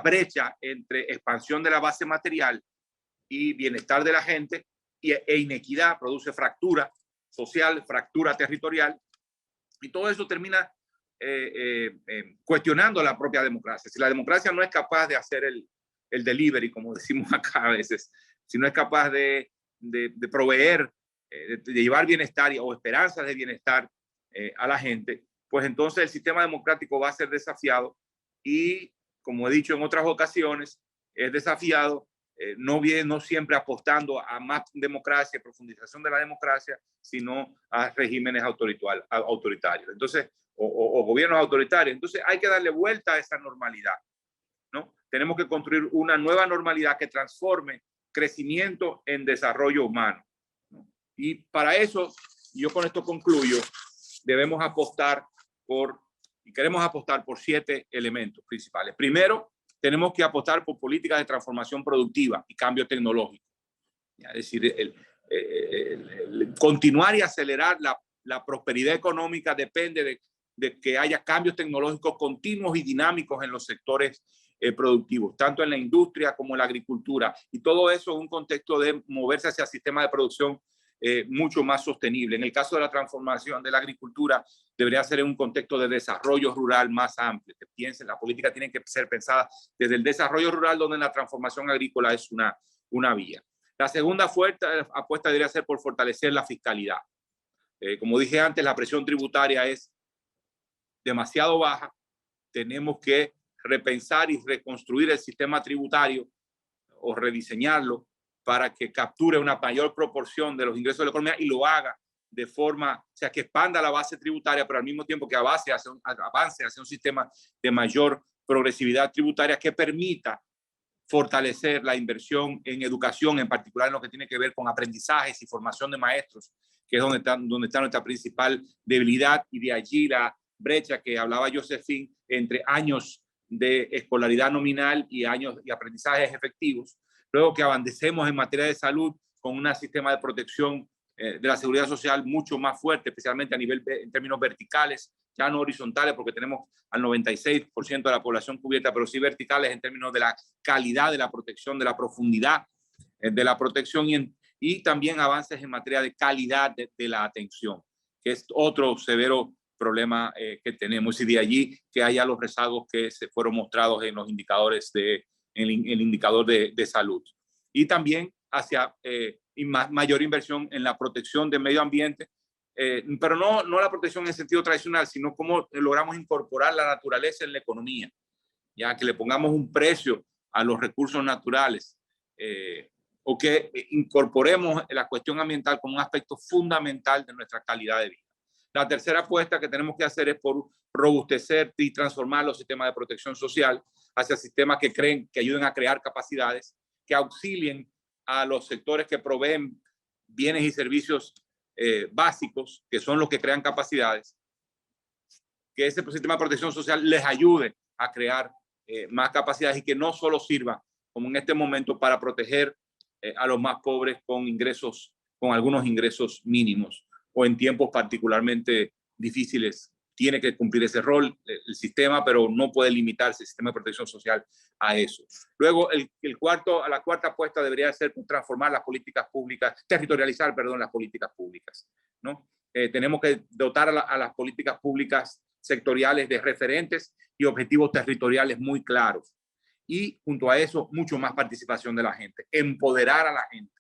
brecha entre expansión de la base material y bienestar de la gente e inequidad produce fractura social, fractura territorial, y todo eso termina cuestionando la propia democracia. Si la democracia no es capaz de hacer el delivery, como decimos acá a veces, si no es capaz de proveer de llevar bienestar o esperanzas de bienestar a la gente, pues entonces el sistema democrático va a ser desafiado y, como he dicho en otras ocasiones, es desafiado no siempre apostando a más democracia, profundización de la democracia, sino a regímenes autoritarios. Entonces, o gobiernos autoritarios. Entonces hay que darle vuelta a esa normalidad, ¿no? Tenemos que construir una nueva normalidad que transforme crecimiento en desarrollo humano, ¿no? Y para eso, yo con esto concluyo, debemos apostar queremos apostar por 7 elementos principales. Primero, tenemos que apostar por políticas de transformación productiva y cambio tecnológico. Es decir, continuar y acelerar la prosperidad económica depende de que haya cambios tecnológicos continuos y dinámicos en los sectores productivos, tanto en la industria como en la agricultura. Y todo eso en un contexto de moverse hacia sistemas de producción mucho más sostenible. En el caso de la transformación de la agricultura, debería ser en un contexto de desarrollo rural más amplio. Que piensen, la política tiene que ser pensada desde el desarrollo rural, donde la transformación agrícola es una vía. La segunda apuesta debería ser por fortalecer la fiscalidad. Como dije antes, la presión tributaria es demasiado baja. Tenemos que repensar y reconstruir el sistema tributario o rediseñarlo para que capture una mayor proporción de los ingresos de la economía y lo haga de forma, o sea, que expanda la base tributaria, pero al mismo tiempo que avance hacia un sistema de mayor progresividad tributaria que permita fortalecer la inversión en educación, en particular en lo que tiene que ver con aprendizajes y formación de maestros, que es donde está nuestra principal debilidad, y de allí la brecha que hablaba Josephine entre años de escolaridad nominal y años y aprendizajes efectivos. Luego que avancemos en materia de salud con un sistema de protección de la seguridad social mucho más fuerte, especialmente en términos verticales, ya no horizontales, porque tenemos al 96% de la población cubierta, pero sí verticales en términos de la calidad de la protección, de la profundidad de la protección, y también avances en materia de calidad de la atención, que es otro severo problema que tenemos, y de allí que haya los rezagos que se fueron mostrados en los indicadores el indicador de salud. Y también hacia mayor inversión en la protección del medio ambiente, pero no la protección en sentido tradicional, sino cómo logramos incorporar la naturaleza en la economía, ya que le pongamos un precio a los recursos naturales, o que incorporemos la cuestión ambiental como un aspecto fundamental de nuestra calidad de vida. La tercera apuesta que tenemos que hacer es por robustecer y transformar los sistemas de protección social hacia sistemas que ayuden a crear capacidades, que auxilien a los sectores que proveen bienes y servicios básicos, que son los que crean capacidades, que ese sistema de protección social les ayude a crear más capacidades, y que no solo sirva, como en este momento, para proteger a los más pobres con algunos ingresos mínimos, o en tiempos particularmente difíciles. Tiene que cumplir ese rol el sistema, pero no puede limitarse el sistema de protección social a eso. Luego, la cuarta apuesta debería ser transformar las políticas públicas, territorializar, perdón, las políticas públicas, ¿no? Tenemos que dotar a las políticas públicas sectoriales de referentes y objetivos territoriales muy claros. Y junto a eso, mucho más participación de la gente, empoderar a la gente,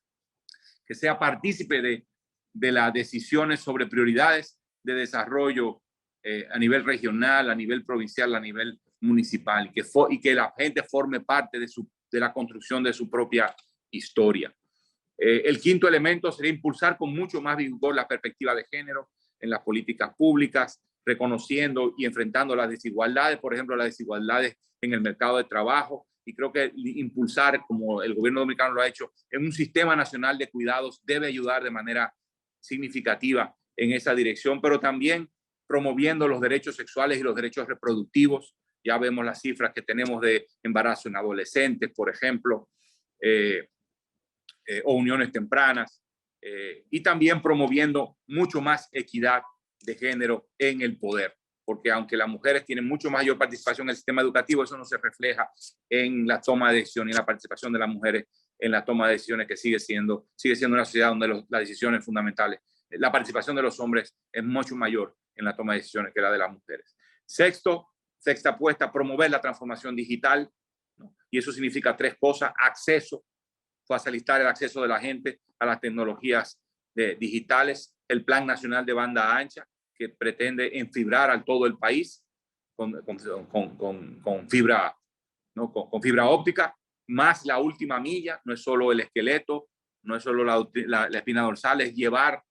que sea partícipe de las decisiones sobre prioridades de desarrollo a nivel regional, a nivel provincial, a nivel municipal, y que la gente forme parte de la construcción de su propia historia. El quinto elemento sería impulsar con mucho más vigor la perspectiva de género en las políticas públicas, reconociendo y enfrentando las desigualdades, por ejemplo, las desigualdades en el mercado de trabajo, y creo que impulsar, como el gobierno dominicano lo ha hecho, en un sistema nacional de cuidados debe ayudar de manera significativa en esa dirección, pero también promoviendo los derechos sexuales y los derechos reproductivos. Ya vemos las cifras que tenemos de embarazo en adolescentes, por ejemplo, o uniones tempranas, y también promoviendo mucho más equidad de género en el poder, porque aunque las mujeres tienen mucho mayor participación en el sistema educativo, eso no se refleja en la toma de decisiones y la participación de las mujeres en la toma de decisiones, que sigue siendo una sociedad donde las decisiones fundamentales, la participación de los hombres es mucho mayor en la toma de decisiones que la de las mujeres. Sexta apuesta, promover la transformación digital, ¿no? Y eso significa 3 cosas: acceso, facilitar el acceso de la gente a las tecnologías digitales, el Plan Nacional de Banda Ancha, que pretende enfibrar a todo el país con fibra, ¿no? con fibra óptica, más la última milla. No es solo el esqueleto, no es solo la espina dorsal, es llevar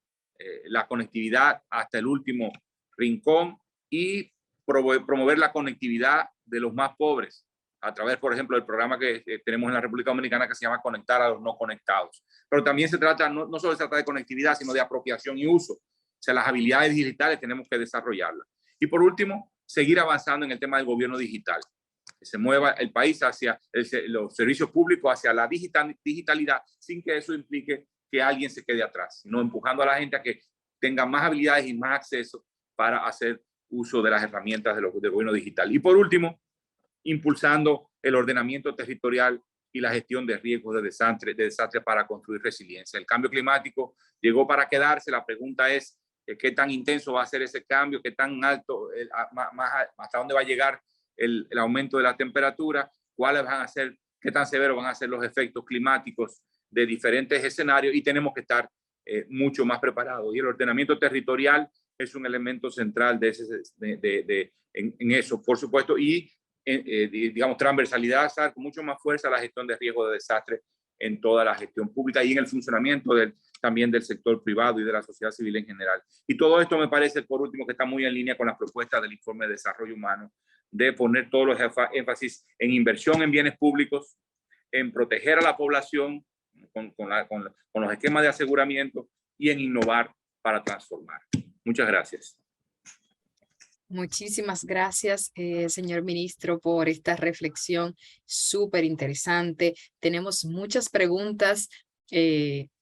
la conectividad hasta el último rincón y promover la conectividad de los más pobres a través, por ejemplo, del programa que tenemos en la República Dominicana que se llama Conectar a los No Conectados. Pero también se trata, no solo se trata de conectividad, sino de apropiación y uso. O sea, las habilidades digitales tenemos que desarrollarlas. Y por último, seguir avanzando en el tema del gobierno digital. Que se mueva el país hacia los servicios públicos, hacia la digitalidad, sin que eso implique que alguien se quede atrás, sino empujando a la gente a que tenga más habilidades y más acceso para hacer uso de las herramientas del gobierno digital. Y por último, impulsando el ordenamiento territorial y la gestión de riesgos de desastre para construir resiliencia. El cambio climático llegó para quedarse. La pregunta es qué tan intenso va a ser ese cambio, qué tan alto, hasta dónde va a llegar el aumento de la temperatura, cuáles van a ser, qué tan severos van a ser los efectos climáticos de diferentes escenarios, y tenemos que estar mucho más preparados. Y el ordenamiento territorial es un elemento central en eso, por supuesto, y digamos, transversalidad, con mucho más fuerza la gestión de riesgo de desastre en toda la gestión pública y en el funcionamiento también del sector privado y de la sociedad civil en general. Y todo esto me parece, por último, que está muy en línea con las propuestas del informe de desarrollo humano, de poner todos los énfasis en inversión en bienes públicos, en proteger a la población con los esquemas de aseguramiento y en innovar para transformar. Muchas gracias. Muchísimas gracias, señor ministro, por esta reflexión súper interesante. Tenemos muchas preguntas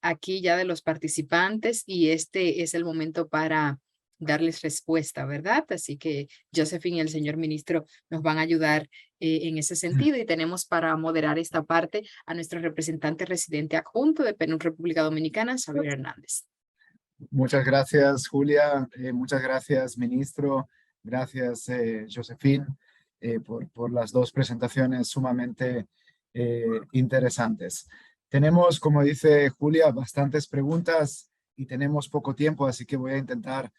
aquí ya de los participantes y este es el momento para darles respuesta, ¿verdad? Así que Josephine y el señor ministro nos van a ayudar en ese sentido, y tenemos para moderar esta parte a nuestro representante residente adjunto de PNUD República Dominicana, Xavier Hernández. Muchas gracias, Julia. Muchas gracias, ministro. Gracias, Josephine, por las dos presentaciones sumamente interesantes. Tenemos, como dice Julia, bastantes preguntas y tenemos poco tiempo, así que voy a intentar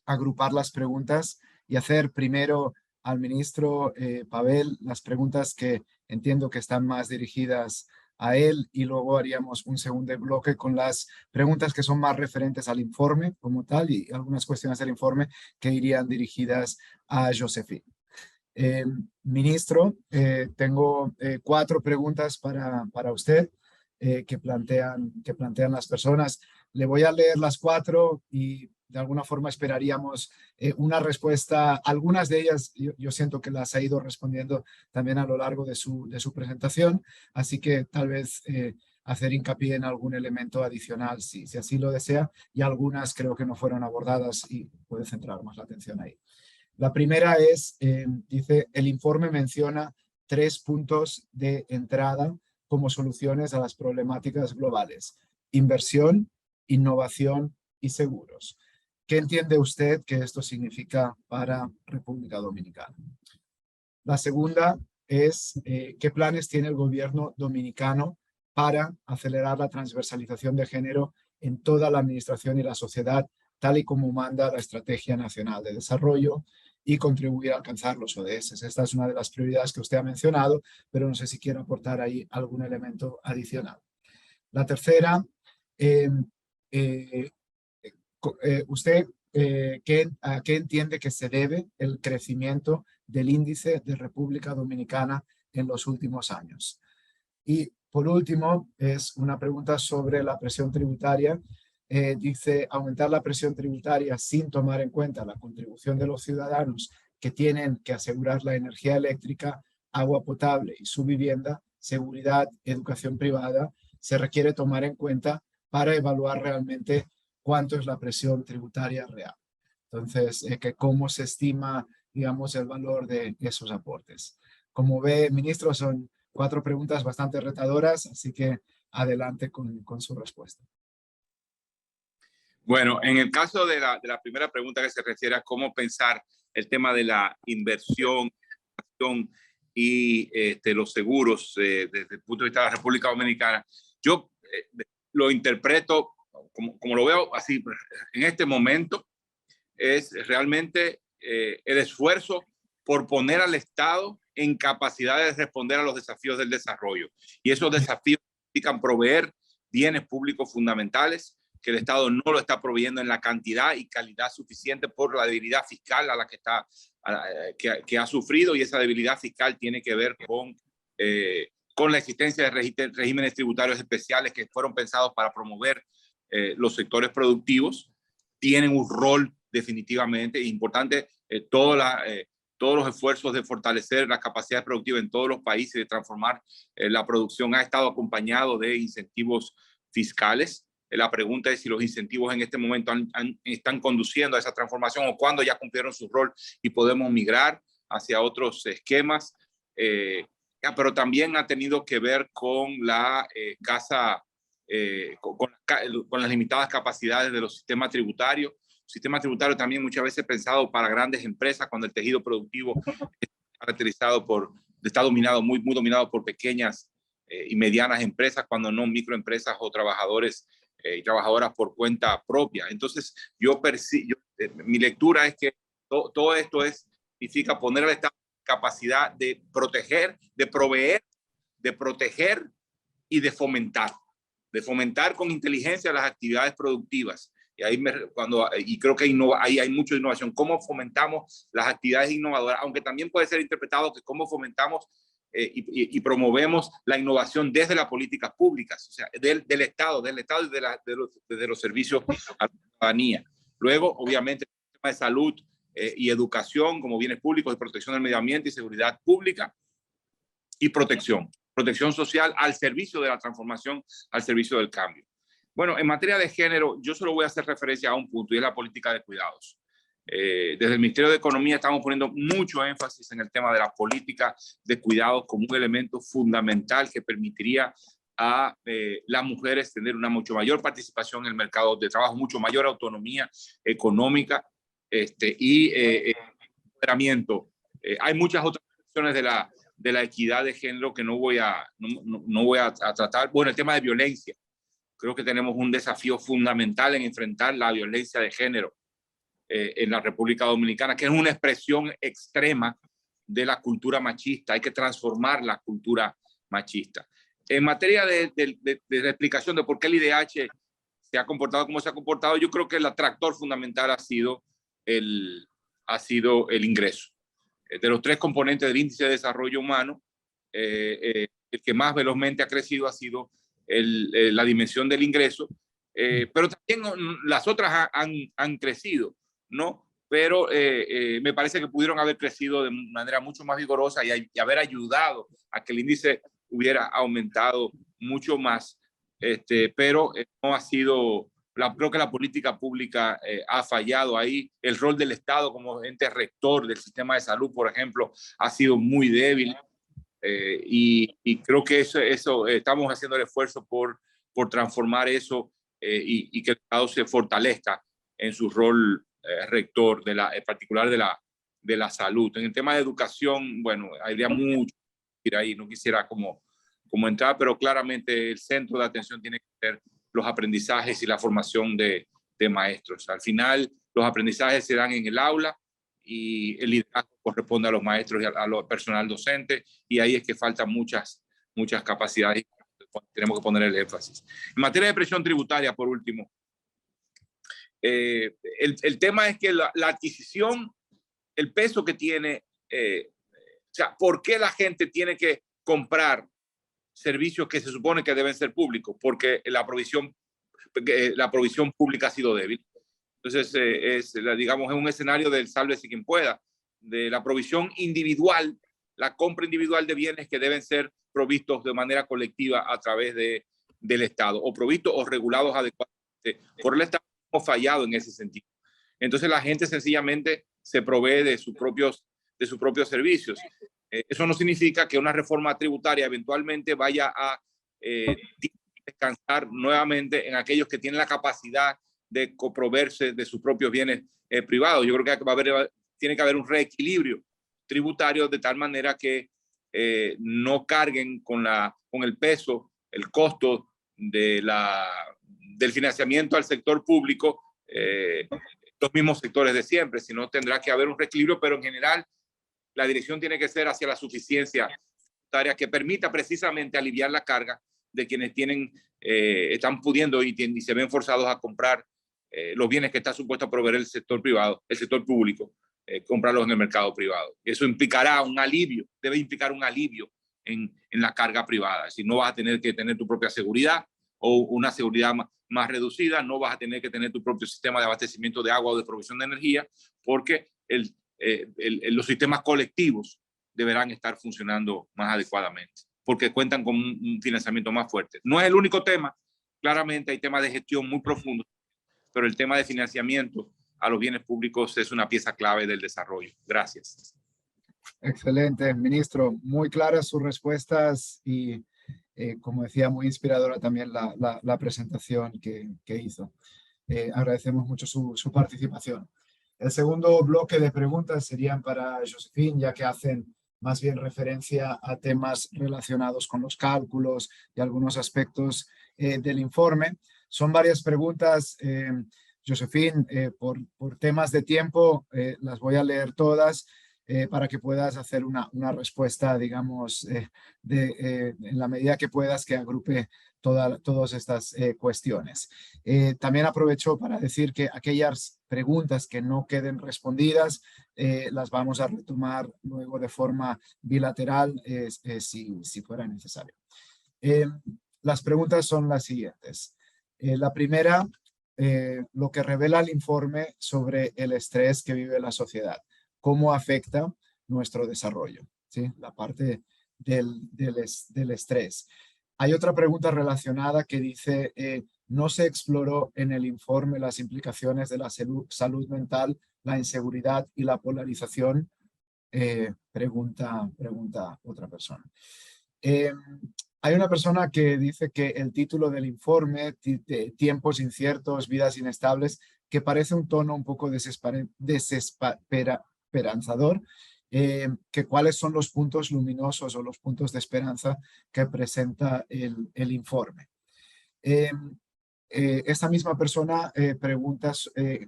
agrupar las preguntas y hacer primero al ministro Pavel las preguntas que entiendo que están más dirigidas a él, y luego haríamos un segundo bloque con las preguntas que son más referentes al informe como tal y algunas cuestiones del informe que irían dirigidas a Josephine. Ministro, tengo 4 preguntas para usted que plantean las personas. Le voy a leer las 4 y de alguna forma esperaríamos una respuesta. Algunas de ellas yo siento que las ha ido respondiendo también a lo largo de su presentación, así que tal vez hacer hincapié en algún elemento adicional si así lo desea, y algunas creo que no fueron abordadas y puede centrar más la atención ahí. La primera es, dice, el informe menciona 3 puntos de entrada como soluciones a las problemáticas globales: inversión, innovación y seguros. ¿Qué entiende usted que esto significa para República Dominicana? La segunda es, ¿qué planes tiene el gobierno dominicano para acelerar la transversalización de género en toda la administración y la sociedad, tal y como manda la Estrategia Nacional de Desarrollo, y contribuir a alcanzar los ODS? Esta es una de las prioridades que usted ha mencionado, pero no sé si quiere aportar ahí algún elemento adicional. La tercera, ¿usted a qué entiende que se debe el crecimiento del índice de República Dominicana en los últimos años? Y por último, es una pregunta sobre la presión tributaria. Dice, aumentar la presión tributaria sin tomar en cuenta la contribución de los ciudadanos que tienen que asegurar la energía eléctrica, agua potable y su vivienda, seguridad, educación privada, se requiere tomar en cuenta para evaluar realmente cuánto es la presión tributaria real. Entonces, ¿cómo se estima, digamos, el valor de esos aportes? Como ve, ministro, son 4 preguntas bastante retadoras, así que adelante con su respuesta. Bueno, en el caso de la primera pregunta, que se refiere a cómo pensar el tema de la inversión y los seguros desde el punto de vista de la República Dominicana, yo lo interpreto como lo veo así en este momento, es realmente el esfuerzo por poner al Estado en capacidad de responder a los desafíos del desarrollo. Y esos desafíos significan proveer bienes públicos fundamentales que el Estado no lo está proveyendo en la cantidad y calidad suficiente por la debilidad fiscal a la que ha sufrido, y esa debilidad fiscal tiene que ver con la existencia de regímenes tributarios especiales que fueron pensados para promover los sectores productivos. Tienen un rol definitivamente importante. Todos los esfuerzos de fortalecer las capacidades productivas en todos los países, de transformar la producción, ha estado acompañado de incentivos fiscales. La pregunta es si los incentivos en este momento están conduciendo a esa transformación, o cuando ya cumplieron su rol y podemos migrar hacia otros esquemas. Pero también ha tenido que ver con la con las limitadas capacidades de los sistemas tributarios. Sistema tributario también muchas veces pensado para grandes empresas, cuando el tejido productivo está dominado, muy dominado por pequeñas y medianas empresas, cuando no microempresas o trabajadores y trabajadoras por cuenta propia. Entonces, mi lectura es que todo esto significa poner al Estado capacidad de proteger, de proveer, de proteger y de fomentar con inteligencia las actividades productivas. Y ahí creo que ahí hay mucha innovación. ¿Cómo fomentamos las actividades innovadoras? Aunque también puede ser interpretado que cómo fomentamos y promovemos la innovación desde las políticas públicas, o sea, del Estado y de los servicios a la ciudadanía. Luego, obviamente, el tema de salud y educación como bienes públicos, de protección del medio ambiente y seguridad pública, y protección social al servicio de la transformación, al servicio del cambio. Bueno, en materia de género, yo solo voy a hacer referencia a un punto, y es la política de cuidados. Desde el Ministerio de Economía estamos poniendo mucho énfasis en el tema de la política de cuidados como un elemento fundamental que permitiría a las mujeres tener una mucho mayor participación en el mercado de trabajo, mucho mayor autonomía económica y empoderamiento. Hay muchas otras cuestiones de la equidad de género que no voy a tratar. Bueno, el tema de violencia. Creo que tenemos un desafío fundamental en enfrentar la violencia de género en la República Dominicana, que es una expresión extrema de la cultura machista. Hay que transformar la cultura machista. En materia de la explicación de por qué el IDH se ha comportado como se ha comportado, yo creo que el atractor fundamental ha sido el ingreso. De los tres componentes del índice de desarrollo humano, el que más velozmente ha crecido ha sido la dimensión del ingreso, pero también las otras han crecido, ¿no? Pero me parece que pudieron haber crecido de manera mucho más vigorosa y haber ayudado a que el índice hubiera aumentado mucho más, pero no ha sido... Creo que la política pública ha fallado ahí. El rol del Estado como ente rector del sistema de salud, por ejemplo, ha sido muy débil. Y creo que eso estamos haciendo el esfuerzo por transformar eso y que el Estado se fortalezca en su rol rector, en particular de la salud. En el tema de educación, bueno, habría mucho que ir ahí, no quisiera como entrar, pero claramente el centro de atención tiene que ser los aprendizajes y la formación de maestros. Al final, los aprendizajes se dan en el aula y el liderazgo corresponde a los maestros y a los personal docente, y ahí es que faltan muchas capacidades y tenemos que poner el énfasis. En materia de presión tributaria, por último, el tema es que la adquisición, el peso que tiene, o sea, ¿por qué la gente tiene que comprar servicios que se supone que deben ser públicos? Porque la provisión pública ha sido débil. Entonces, digamos, es un escenario del sálvese quien pueda, de la provisión individual, la compra individual de bienes que deben ser provistos de manera colectiva a través del Estado, o provistos o regulados adecuadamente por el Estado. Hemos fallado en ese sentido. Entonces, la gente sencillamente se provee de sus propios servicios. Eso no significa que una reforma tributaria eventualmente vaya a descansar nuevamente en aquellos que tienen la capacidad de coproverse de sus propios bienes privados. Yo creo que tiene que haber un reequilibrio tributario de tal manera que no carguen con el peso, el costo de del financiamiento al sector público, los mismos sectores de siempre, sino tendrá que haber un reequilibrio, pero en general la dirección tiene que ser hacia la suficiencia monetaria que permita precisamente aliviar la carga de quienes están pudiendo y se ven forzados a comprar los bienes que está supuesto a proveer el sector privado, el sector público, comprarlos en el mercado privado. Eso implicará un alivio, debe implicar un alivio en la carga privada. Si no vas a tener que tener tu propia seguridad o una seguridad más reducida, no vas a tener que tener tu propio sistema de abastecimiento de agua o de provisión de energía, porque los sistemas colectivos deberán estar funcionando más adecuadamente, porque cuentan con un financiamiento más fuerte. No es el único tema, claramente hay temas de gestión muy profundos, pero el tema de financiamiento a los bienes públicos es una pieza clave del desarrollo. Gracias. Excelente, ministro. Muy claras sus respuestas y, como decía, muy inspiradora también la presentación que hizo. Agradecemos mucho su participación. El segundo bloque de preguntas serían para Josephine, ya que hacen más bien referencia a temas relacionados con los cálculos y algunos aspectos del informe. Son varias preguntas, Josephine, por temas de tiempo, las voy a leer todas para que puedas hacer una respuesta, digamos, en la medida que puedas, que agrupe todas estas cuestiones. También aprovecho para decir que aquellas preguntas que no queden respondidas las vamos a retomar luego de forma bilateral si fuera necesario. Las preguntas son las siguientes. La primera, lo que revela el informe sobre el estrés que vive la sociedad, cómo afecta nuestro desarrollo, ¿sí? La parte del estrés. Hay otra pregunta relacionada que dice, no se exploró en el informe las implicaciones de la salud mental, la inseguridad y la polarización. Pregunta otra persona. Hay una persona que dice que el título del informe, Tiempos inciertos, vidas inestables, que parece un tono un poco desesperanzador, que cuáles son los puntos luminosos o los puntos de esperanza que presenta el informe. Esta misma persona pregunta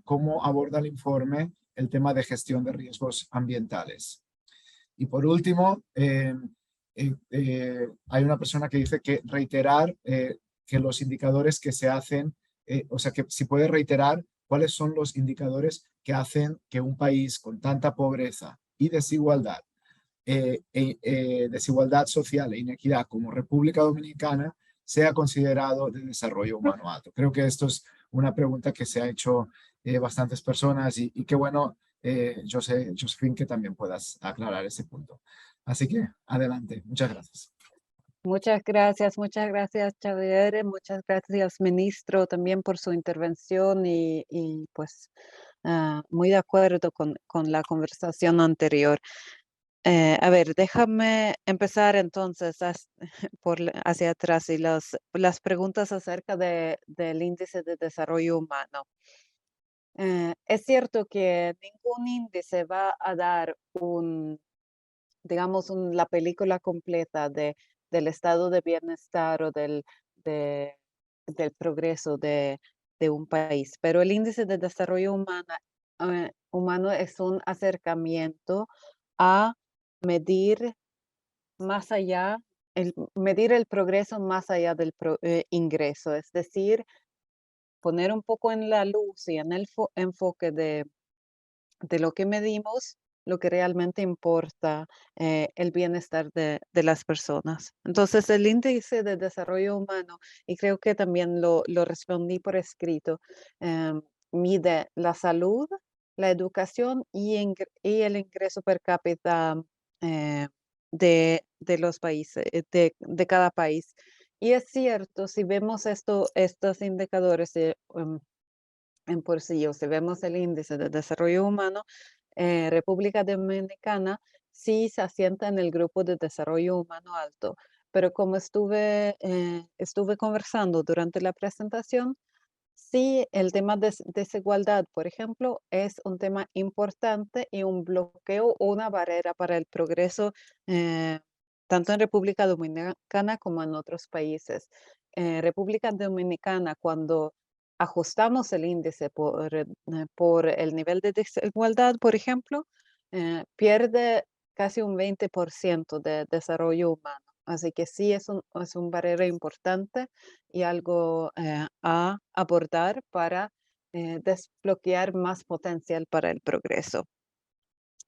cómo aborda el informe el tema de gestión de riesgos ambientales. Y por último, hay una persona que dice que reiterar que los indicadores que se hacen, o sea, que si puede reiterar cuáles son los indicadores que hacen que un país con tanta pobreza y desigualdad, desigualdad social e inequidad como República Dominicana sea considerado de desarrollo humano alto. Creo que esto es una pregunta que se ha hecho bastantes personas y qué bueno, Josephine, que también puedas aclarar ese punto. Así que adelante, muchas gracias. Muchas gracias, Xavier, muchas gracias, ministro, también por su intervención y pues muy de acuerdo con la conversación anterior. A ver, déjame empezar entonces hacia atrás y las preguntas acerca del índice de desarrollo humano. Es cierto que ningún índice va a dar digamos, la película completa del estado de bienestar o del progreso de un país, pero el índice de desarrollo humano es un acercamiento a medir más allá, medir el progreso más allá del ingreso, es decir, poner un poco en la luz y en el enfoque de lo que medimos, lo que realmente importa, el bienestar de las personas. Entonces, el índice de desarrollo humano, y creo que también lo respondí por escrito, mide la salud, la educación y el ingreso per cápita de los países, de cada país. Y es cierto, si vemos estos indicadores en por sí, o si vemos el índice de desarrollo humano, República Dominicana sí se asienta en el grupo de desarrollo humano alto, pero como estuve conversando durante la presentación, sí, el tema de desigualdad, por ejemplo, es un tema importante y un bloqueo o una barrera para el progreso, tanto en República Dominicana como en otros países. República Dominicana, cuando ajustamos el índice por el nivel de desigualdad, por ejemplo, pierde casi un 20% de desarrollo humano. Así que sí es un barrera importante y algo a abordar para desbloquear más potencial para el progreso.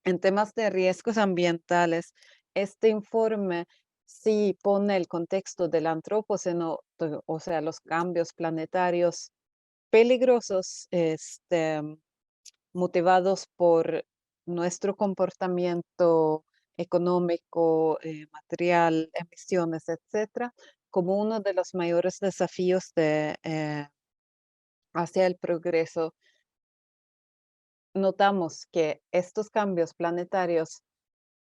En temas de riesgos ambientales, este informe sí pone el contexto del antropoceno, o sea, los cambios planetarios peligrosos, motivados por nuestro comportamiento económico, material, emisiones, etcétera, como uno de los mayores desafíos hacia el progreso. Notamos que estos cambios planetarios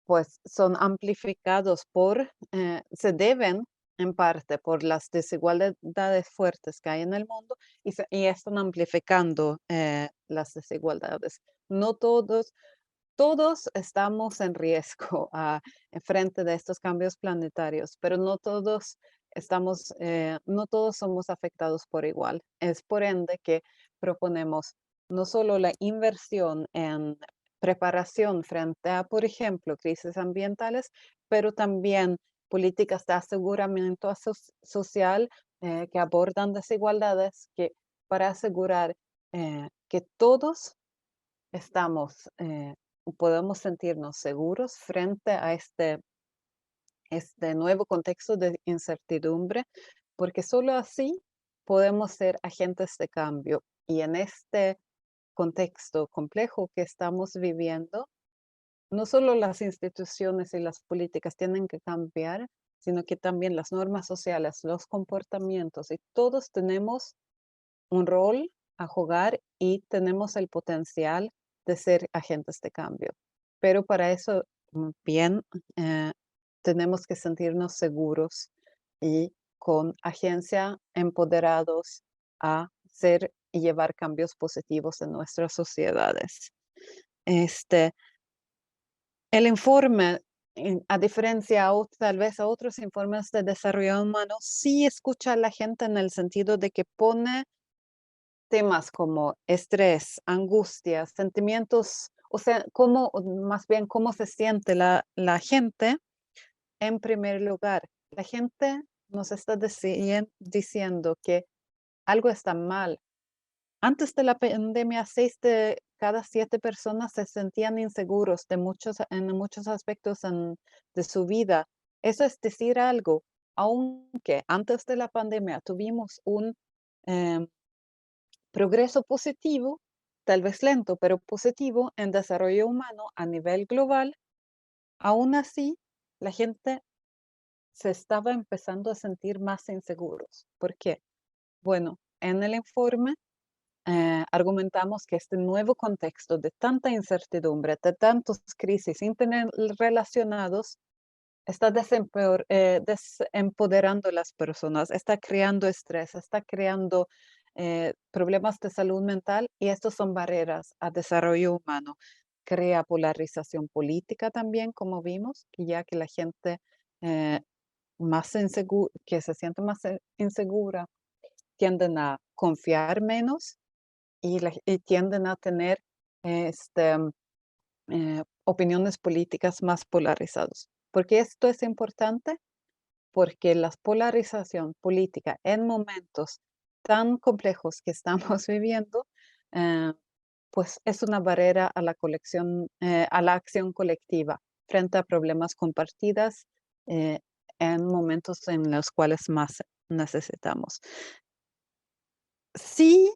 pues son amplificados se deben en parte por las desigualdades fuertes que hay en el mundo y están amplificando las desigualdades. No todos estamos en riesgo en frente de estos cambios planetarios, pero no todos somos afectados por igual. Es por ende que proponemos no solo la inversión en preparación frente a, por ejemplo, crisis ambientales, pero también políticas de aseguramiento social que abordan desigualdades para asegurar que todos podemos sentirnos seguros frente a este nuevo contexto de incertidumbre, porque solo así podemos ser agentes de cambio. Y en este contexto complejo que estamos viviendo, no solo las instituciones y las políticas tienen que cambiar, sino que también las normas sociales, los comportamientos, y todos tenemos un rol a jugar y tenemos el potencial de ser agentes de cambio. Pero para eso, bien, tenemos que sentirnos seguros y con agencia, empoderados a ser y llevar cambios positivos en nuestras sociedades. El informe, a diferencia tal vez a otros informes de desarrollo humano, sí escucha a la gente en el sentido de que pone temas como estrés, angustia, sentimientos, o sea, más bien cómo se siente la gente en primer lugar. La gente nos está diciendo que algo está mal. Antes de la pandemia, 6 de cada 7 personas se sentían inseguros en muchos aspectos de su vida. Eso es decir algo, aunque antes de la pandemia tuvimos un progreso positivo, tal vez lento, pero positivo en desarrollo humano a nivel global, aún así la gente se estaba empezando a sentir más inseguros. ¿Por qué? Bueno, en el informe argumentamos que este nuevo contexto de tanta incertidumbre, de tantas crisis interrelacionados, está desempoderando a las personas, está creando estrés, está creando problemas de salud mental, y estos son barreras a desarrollo humano. Crea polarización política también, como vimos, ya que la gente eh, que se siente más insegura tienden a confiar menos y tienden a tener opiniones políticas más polarizadas. ¿Por qué esto es importante? Porque la polarización política en momentos tan complejos que estamos viviendo, eh, pues es una barrera a a la acción colectiva frente a problemas compartidas en momentos en los cuales más necesitamos. Sí,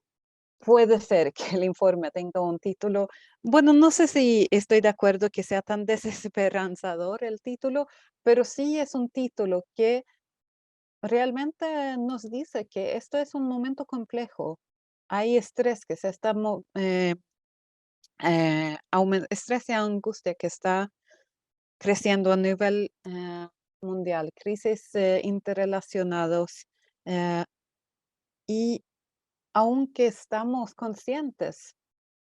puede ser que el informe tenga un título, bueno, no sé si estoy de acuerdo que sea tan desesperanzador el título, pero sí es un título que realmente nos dice que esto es un momento complejo. Hay estrés que se está, estrés y angustia que está creciendo a nivel mundial, crisis interrelacionados, eh, y aunque estamos conscientes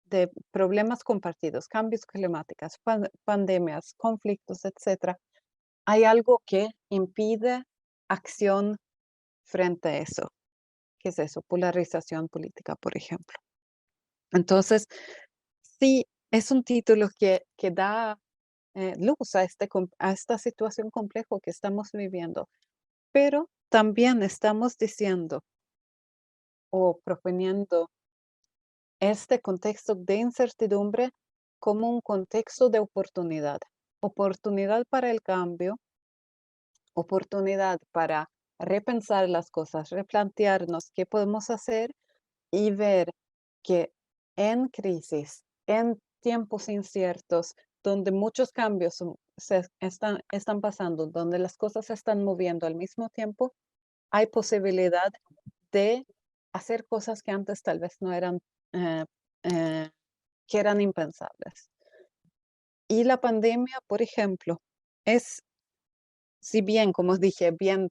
de problemas compartidos, cambios climáticos, pandemias, conflictos, etcétera, hay algo que impide acción frente a eso. ¿Qué es eso? Polarización política, por ejemplo. Entonces, sí, es un título que da luz a esta situación compleja que estamos viviendo, pero también estamos diciendo o proponiendo este contexto de incertidumbre como un contexto de oportunidad. Oportunidad para el cambio, oportunidad para repensar las cosas, replantearnos qué podemos hacer y ver que en crisis, en tiempos inciertos, donde muchos cambios están pasando, donde las cosas se están moviendo al mismo tiempo, hay posibilidad de hacer cosas que antes tal vez no eran, eh, eh, que eran impensables. Y la pandemia, por ejemplo, es, si bien, como os dije, bien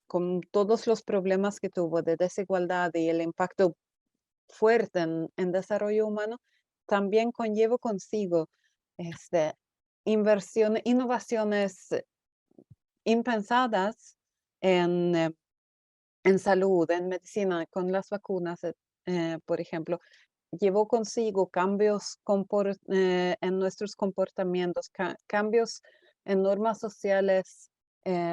con todos los problemas que tuvo de desigualdad y el impacto fuerte en desarrollo humano, también conlleva consigo este, innovaciones impensadas en, en salud, en medicina, con las vacunas, por ejemplo. Llevó consigo cambios en nuestros comportamientos, cambios en normas sociales,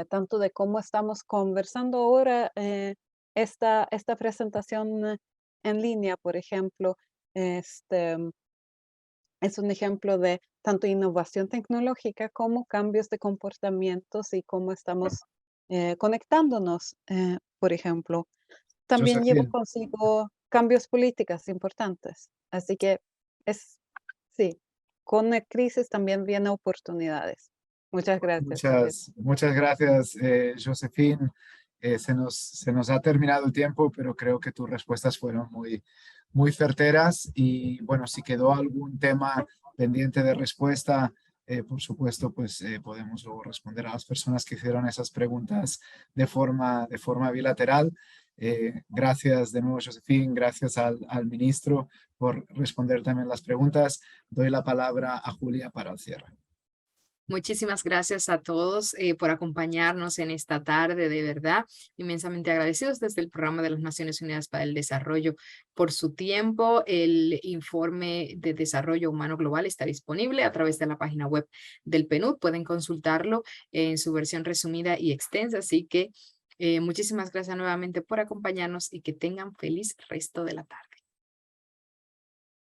tanto de cómo estamos conversando ahora, esta presentación en línea, por ejemplo, este, es un ejemplo de tanto innovación tecnológica como cambios de comportamientos y cómo estamos conectándonos, por ejemplo. También llevó Josephine, consigo cambios políticos importantes. Así que sí, con la crisis también vienen oportunidades. Muchas gracias, Julia. muchas gracias, Josephine. Se nos ha terminado el tiempo, pero creo que tus respuestas fueron muy certeras. Y bueno, si quedó algún tema pendiente de respuesta, por supuesto, pues podemos luego responder a las personas que hicieron esas preguntas de forma bilateral. Gracias de nuevo, Josephine. Gracias al ministro por responder también las preguntas. Doy la palabra a Julia para el cierre. Muchísimas gracias a todos por acompañarnos en esta tarde, de verdad, inmensamente agradecidos desde el Programa de las Naciones Unidas para el Desarrollo por su tiempo. El informe de desarrollo humano global está disponible a través de la página web del PNUD. Pueden consultarlo en su versión resumida y extensa, así que muchísimas gracias nuevamente por acompañarnos y que tengan feliz resto de la tarde.